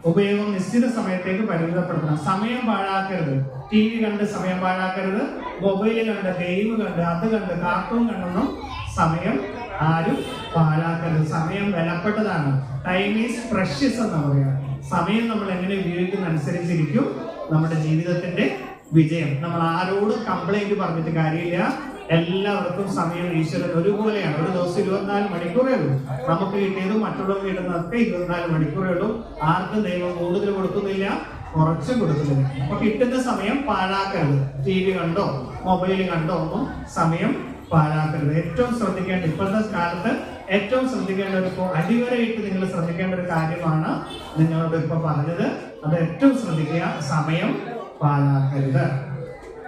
ഉപയോഗം നിശ്ചിത സമയത്തേക്ക് പരിമിതപ്പെടുത്തണം. സമയം പാഴാക്കരുത്. TV കണ്ട് സമയം പാഴാക്കരുത്. മൊബൈൽ കണ്ട്, ഗെയിം കണ്ട്, അത് കണ്ട്, കാർട്ടൂൺ കണ്ടൊന്നും സമയം ആരും പാഴാക്കരുത്. സമയം വിലപ്പെട്ടതാണ്. ടൈം ഈസ് പ്രഷ്യസ് എന്ന് പറയാം. സമയം നമ്മൾ എങ്ങനെ ഉപയോഗിക്കുന്ന അനുസരിച്ചിരിക്കും നമ്മുടെ ജീവിതത്തിന്റെ വിജയം. നമ്മൾ ആരോടും കംപ്ലൈന്റ് പറഞ്ഞിട്ട് കാര്യമില്ല. എല്ലാവർക്കും സമയം ഈശ്വരൻ ഒരുപോലെയാണ്. ഒരു ദിവസം 24 മണിക്കൂറേ ഉള്ളൂ. നമുക്ക് കിട്ടിയതും മറ്റുള്ളവർക്ക് കിട്ടുന്നതൊക്കെ 24 മണിക്കൂറേ ഉള്ളൂ. ആർക്കും ദൈവം കൂടുതൽ കൊടുക്കുന്നില്ല, കുറച്ചും കൊടുക്കുന്നില്ല. അപ്പൊ കിട്ടുന്ന സമയം പാഴാക്കരുത്. TV കണ്ടോ മൊബൈൽ കണ്ടോ ഒന്നും സമയം പാഴാക്കരുത്. ഏറ്റവും ശ്രദ്ധിക്കേണ്ട, ഇപ്പോഴത്തെ കാലത്ത് ഏറ്റവും ശ്രദ്ധിക്കേണ്ട ഒരു അടിവരയിട്ട് നിങ്ങൾ ശ്രദ്ധിക്കേണ്ട ഒരു കാര്യമാണ് നിങ്ങളോട് ഇപ്പൊ പറഞ്ഞത്. അത് ഏറ്റവും ശ്രദ്ധിക്കുക, സമയം പാഴാക്കരുത്.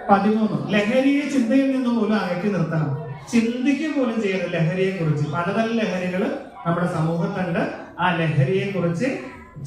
13, ലഹരിയെ ചിന്തയിൽ നിന്ന് പോലും അകറ്റി നിർത്തണം. ചിന്തിക്കുക പോലും ചെയ്യരുത് ലഹരിയെ കുറിച്ച്. പലതരം ലഹരികൾ നമ്മുടെ സമൂഹത്തുണ്ട്. ആ ലഹരിയെ കുറിച്ച്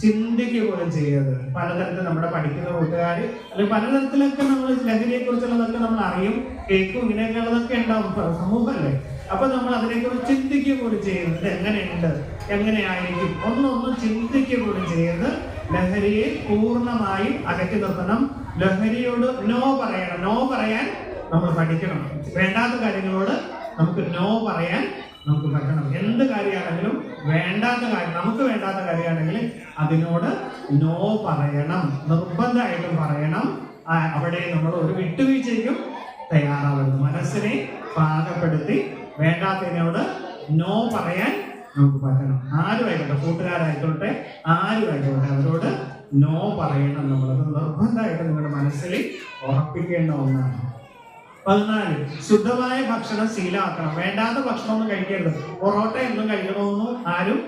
ചിന്തിക്കുക പോലും ചെയ്യരുത്. പലതരത്തിൽ നമ്മുടെ പഠിക്കുന്ന കൂട്ടുകാർ അല്ലെങ്കിൽ പലതരത്തിലൊക്കെ നമ്മൾ ലഹരിയെ കുറിച്ചുള്ളതൊക്കെ നമ്മൾ അറിയും, കേൾക്കും. ഇങ്ങനെയൊക്കെയുള്ളതൊക്കെ ഉണ്ടാവും സമൂഹമല്ലേ. അപ്പൊ നമ്മൾ അതിനെക്കുറിച്ച് ചിന്തിക്കുക പോലും ചെയ്യരുത്. എങ്ങനെയുണ്ട്, എങ്ങനെയായിരിക്കും, ഒന്നും ചിന്തിക്കുക പോലും ചെയ്യരുത്. ലഹരിയെ പൂർണ്ണമായും അകറ്റി നിർത്തണം. ലഹരിയോട് നോ പറയണം. നോ പറയാൻ നമ്മൾ പഠിക്കണം. വേണ്ടാത്ത കാര്യങ്ങളോട് നമുക്ക് നോ പറയാൻ നമുക്ക് പറ്റണം. എന്ത് കാര്യമാണെങ്കിലും വേണ്ടാത്ത കാര്യം, നമുക്ക് വേണ്ടാത്ത കാര്യമാണെങ്കിൽ അതിനോട് നോ പറയണം, നിർബന്ധമായിട്ടും പറയണം. അവിടെ നമ്മൾ ഒരു വിട്ടുവീഴ്ചയ്ക്കും തയ്യാറാവരുത്. മനസ്സിനെ പാകപ്പെടുത്തി വേണ്ടാത്തതിനോട് നോ പറയാൻ നമുക്ക് പറ്റണം. ആരുമായിക്കോട്ടെ, കൂട്ടുകാരായിക്കോട്ടെ, ആരുമായിക്കോട്ടെ, അവരോട് നോ പറയണം. നമ്മളത് നിർബന്ധമായിട്ട് നിങ്ങളുടെ മനസ്സിൽ ഉറപ്പിക്കേണ്ട ഒന്നാണ്. 14, ശുദ്ധമായ ഭക്ഷണം ശീലമാക്കണം. വേണ്ടാത്ത ഭക്ഷണമൊന്നും കഴിക്കരുത്. പൊറോട്ട ഒന്നും കഴിക്കണമെന്നും ആരും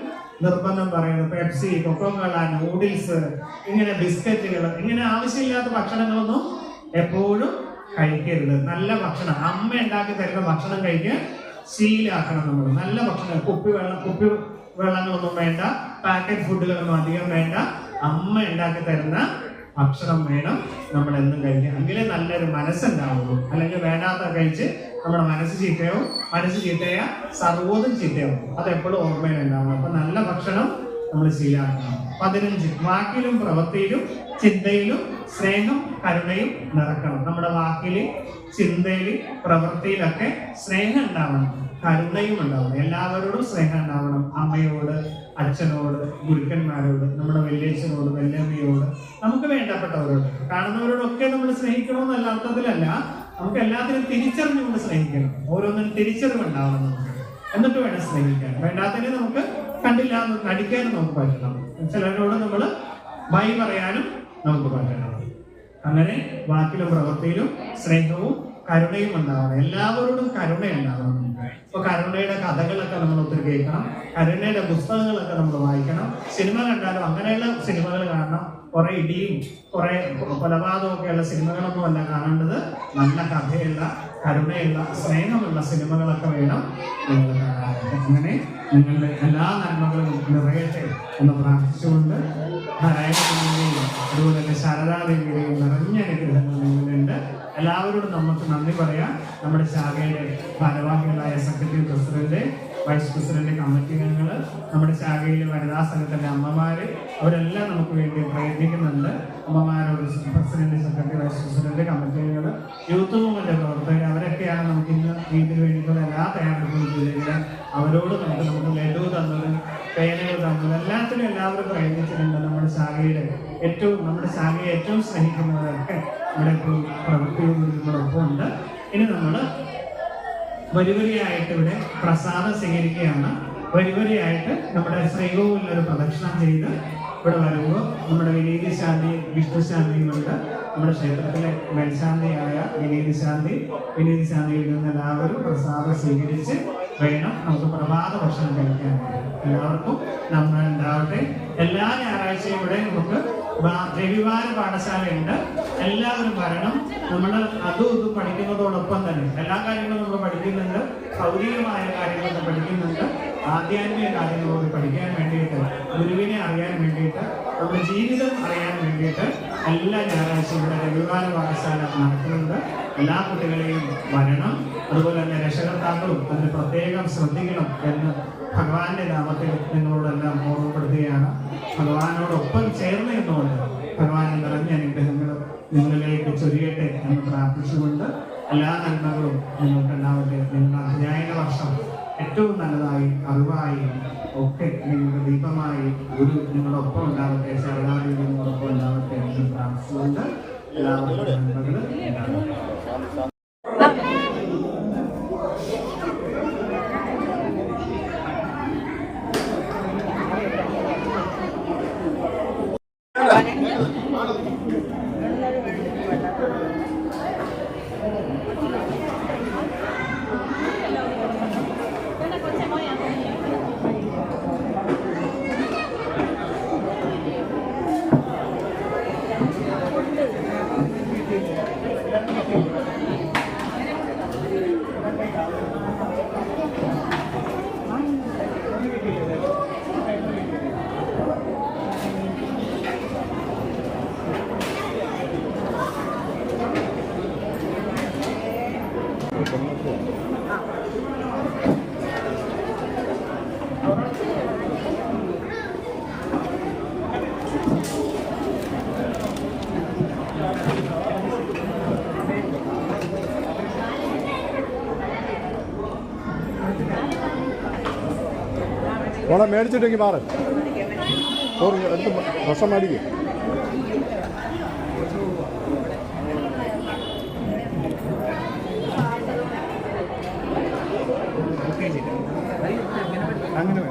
നിർബന്ധം പറയുന്നത്. പെപ്സി, കൊക്കോകോള, നൂഡിൽസ്, ഇങ്ങനെ ബിസ്ക്കറ്റുകൾ, ഇങ്ങനെ ആവശ്യമില്ലാത്ത ഭക്ഷണങ്ങളൊന്നും എപ്പോഴും കഴിക്കരുത്. നല്ല ഭക്ഷണം, അമ്മ ഉണ്ടാക്കി തരുന്ന ഭക്ഷണം കഴിക്കാൻ ശീലമാക്കണം നമ്മൾ. നല്ല ഭക്ഷണം, കുപ്പി വെള്ളങ്ങളൊന്നും വേണ്ട, പാക്കറ്റ് ഫുഡുകളൊന്നും അധികം വേണ്ട. അമ്മ ഉണ്ടാക്കി തരുന്ന ഭക്ഷണം വേണം നമ്മൾ എന്നും കഴിക്കാൻ. എങ്കിലേ നല്ലൊരു മനസ്സുണ്ടാവുള്ളൂ. അല്ലെങ്കിൽ വേണ്ടാത്ത കഴിച്ച് നമ്മുടെ മനസ്സ് ചീത്തയാവും. മനസ്സ് ചീത്തയാ സർവ്വതും ചീത്തയാവും. അതെപ്പോഴും ഓർമ്മയിലുണ്ടാവണം. അപ്പൊ നല്ല ഭക്ഷണം നമ്മൾ ശീലമാക്കണം. 15, വാക്കിലും പ്രവൃത്തിയിലും ചിന്തയിലും സ്നേഹം കരുണയും നിറക്കണം. നമ്മുടെ വാക്കില്, ചിന്തയില്, പ്രവൃത്തിയിലൊക്കെ സ്നേഹം ഉണ്ടാവണം, കരുണയും ഉണ്ടാവണം. എല്ലാവരോടും സ്നേഹം ഉണ്ടാവണം. അമ്മയോട്, അച്ഛനോട്, ഗുരുക്കന്മാരോട്, നമ്മുടെ വല്യച്ഛനോട്, വല്യമ്മയോട്, നമുക്ക് വേണ്ടപ്പെട്ടവരോട്, കാണുന്നവരോടൊക്കെ നമ്മൾ സ്നേഹിക്കണമെന്നല്ല അർത്ഥത്തിലല്ല. നമുക്ക് എല്ലാത്തിനും തിരിച്ചറിഞ്ഞുകൊണ്ട് സ്നേഹിക്കണം. ഓരോന്നിനും തിരിച്ചറിവുണ്ടാവണം നമുക്ക്. എന്നിട്ട് വേണം സ്നേഹിക്കാൻ. വേണ്ടാത്തതിനെ നമുക്ക് കണ്ടില്ല എന്ന് നടിക്കാനും നമുക്ക് പറ്റണം. ചിലരോട് നമ്മൾ ബൈ പറയാനും നമുക്ക് പറ്റണം. അങ്ങനെ വാക്കിലും പ്രവൃത്തിയിലും സ്നേഹവും കരുണയും ഉണ്ടാവണം. എല്ലാവരോടും കരുണ ഉണ്ടാവണം നമുക്ക്. ഇപ്പൊ കരുണയുടെ കഥകളൊക്കെ നമ്മൾ ഒത്തിരി കേൾക്കണം, കരുണയുടെ പുസ്തകങ്ങളൊക്കെ നമ്മൾ വായിക്കണം. സിനിമ കണ്ടാലും അങ്ങനെയുള്ള സിനിമകൾ കാണണം. കുറെ ഇടിയും കുറെ കൊലപാതകവും ഒക്കെയുള്ള സിനിമകളൊന്നും അല്ല കാണേണ്ടത്. നല്ല കഥയുള്ള, കരുണയുള്ള, സ്നേഹമുള്ള സിനിമകളൊക്കെ വേണം നിങ്ങൾ കാണാനായിട്ട്. അങ്ങനെ നിങ്ങളുടെ എല്ലാ നന്മകളും നിറയട്ടെ എന്ന് പ്രാർത്ഥിച്ചുകൊണ്ട് നാരായണന്റെയും അതുപോലെ തന്നെ ശാരദാദേവിയുടെയും നിറഞ്ഞ അനുഗ്രഹങ്ങൾ നിങ്ങളുണ്ട്. എല്ലാവരോടും നമുക്ക് നന്ദി പറയാം. നമ്മുടെ ശാഖയുടെ ഭാരവാഹികളായ secretary president, vice president, committee അംഗങ്ങൾ, നമ്മുടെ ശാഖയിലെ വനിതാ സംഘത്തിന്റെ അമ്മമാര്, അവരെല്ലാം നമുക്ക് വേണ്ടി പ്രയത്നിക്കുന്നുണ്ട്. അമ്മമാരോട് president, secretary, vice president, committee അംഗങ്ങൾ, യൂത്ത് മൂവ്മെന്റ് പ്രവർത്തകർ, അവരൊക്കെയാണ് നമുക്ക് ഇന്ന് ഇതിന് വേണ്ടിയിട്ടുള്ള എല്ലാ തയ്യാറെടുപ്പും ചെയ്തിരിക്കുന്നത്. അവരോട് നമുക്ക് ലഡു തന്നത്, പേനകൾ തന്നത്, എല്ലാത്തിനും എല്ലാവരും പ്രയത്നിച്ചിട്ടുണ്ട്. നമ്മുടെ ശാഖയെ ഏറ്റവും സ്നേഹിക്കുന്നവരൊക്കെ ഇവിടെ ഇപ്പോൾ പ്രവൃത്തിയോടൊപ്പം ഉണ്ട്. ഇനി നമ്മൾ വരിവരിയായിട്ട് ഇവിടെ പ്രസാദം സ്വീകരിക്കുകയാണ്. വരിവരിയായിട്ട് നമ്മുടെ ശ്രീകോവിലൊരു പ്രദക്ഷിണം ചെയ്ത് ഇവിടെ വരുമ്പോൾ നമ്മുടെ വിനീതി ശാന്തി, വിഷ്ണു ശാന്തിയുമുണ്ട്. നമ്മുടെ ക്ഷേത്രത്തിലെ മേൽശാന്തിയായ വിനീതി ശാന്തിയിൽ നിന്ന് എല്ലാവരും പ്രസാദം സ്വീകരിച്ച് വേണം നമുക്ക് പ്രഭാത ഭക്ഷണം കഴിക്കാൻ. എല്ലാവർക്കും നമ്മൾ ഉണ്ടാവട്ടെ. എല്ലാ ഞായറാഴ്ചയും ഇവിടെ നമുക്ക് രവിവാര പാഠശാലയുണ്ട്. എല്ലാവരും വരണം. നമ്മൾ അതും ഇതും പഠിക്കുന്നതോടൊപ്പം തന്നെ എല്ലാ കാര്യങ്ങളും നമ്മൾ പഠിക്കുന്നുണ്ട്. ഭൗതികമായ കാര്യങ്ങളൊക്കെ പഠിക്കുന്നുണ്ട്. ആധ്യാത്മിക കാര്യങ്ങളോട് പഠിക്കാൻ വേണ്ടിയിട്ട്, ഗുരുവിനെ അറിയാൻ വേണ്ടിയിട്ട്, നമ്മുടെ ജീവിതം അറിയാൻ വേണ്ടിയിട്ട് എല്ലാ ഞായറാഴ്ചയും ഇവിടെ രവിവാര പാഠശാല നടക്കുന്നുണ്ട്. എല്ലാ കുട്ടികളെയും വരണം. അതുപോലെ തന്നെ രക്ഷകർത്താക്കളും അതിന് പ്രത്യേകം ശ്രദ്ധിക്കണം എന്ന് ഭഗവാന്റെ നാമത്തിൽ നിങ്ങളോടെല്ലാം ഓർമ്മപ്പെടുത്തുകയാണ്. ഭഗവാനോടൊപ്പം ചേർന്ന് എന്നുകൊണ്ട് ഭഗവാന്റെ നിറഞ്ഞ അനുഗ്രഹങ്ങൾ നിങ്ങളിലേക്ക് ചൊരിയട്ടെ എന്ന് പ്രാർത്ഥിച്ചുകൊണ്ട് എല്ലാ നന്മകളും നിങ്ങൾക്കുണ്ടാവട്ടെ. നിങ്ങളുടെ അധ്യയന വർഷം ഏറ്റവും നല്ലതായി, അറിവായി ഒക്കെ നിങ്ങളുടെ ദീപമായി ഗുരു നിങ്ങളൊപ്പം ഉണ്ടാവട്ടെ, ശരണാഗതി നിങ്ങളൊപ്പം ഉണ്ടാവട്ടെ എന്ന് പ്രാർത്ഥിച്ചുകൊണ്ട് എല്ലാവർക്കും നന്മകൾ ഉണ്ടാവട്ടെ. ഓളെ മേടിച്ചിട്ടെങ്കിൽ മാറ് എടുത്ത് ഭക്ഷണം മേടിക്കും. അങ്ങനെ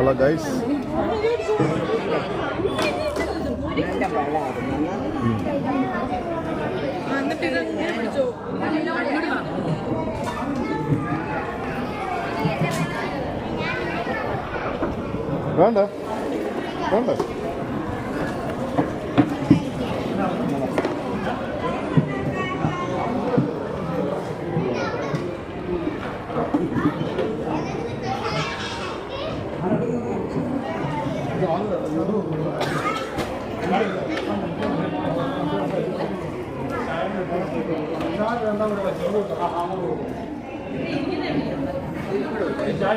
ഹലോ ഗൈസ്, വേണ്ട വേണ്ട ചായ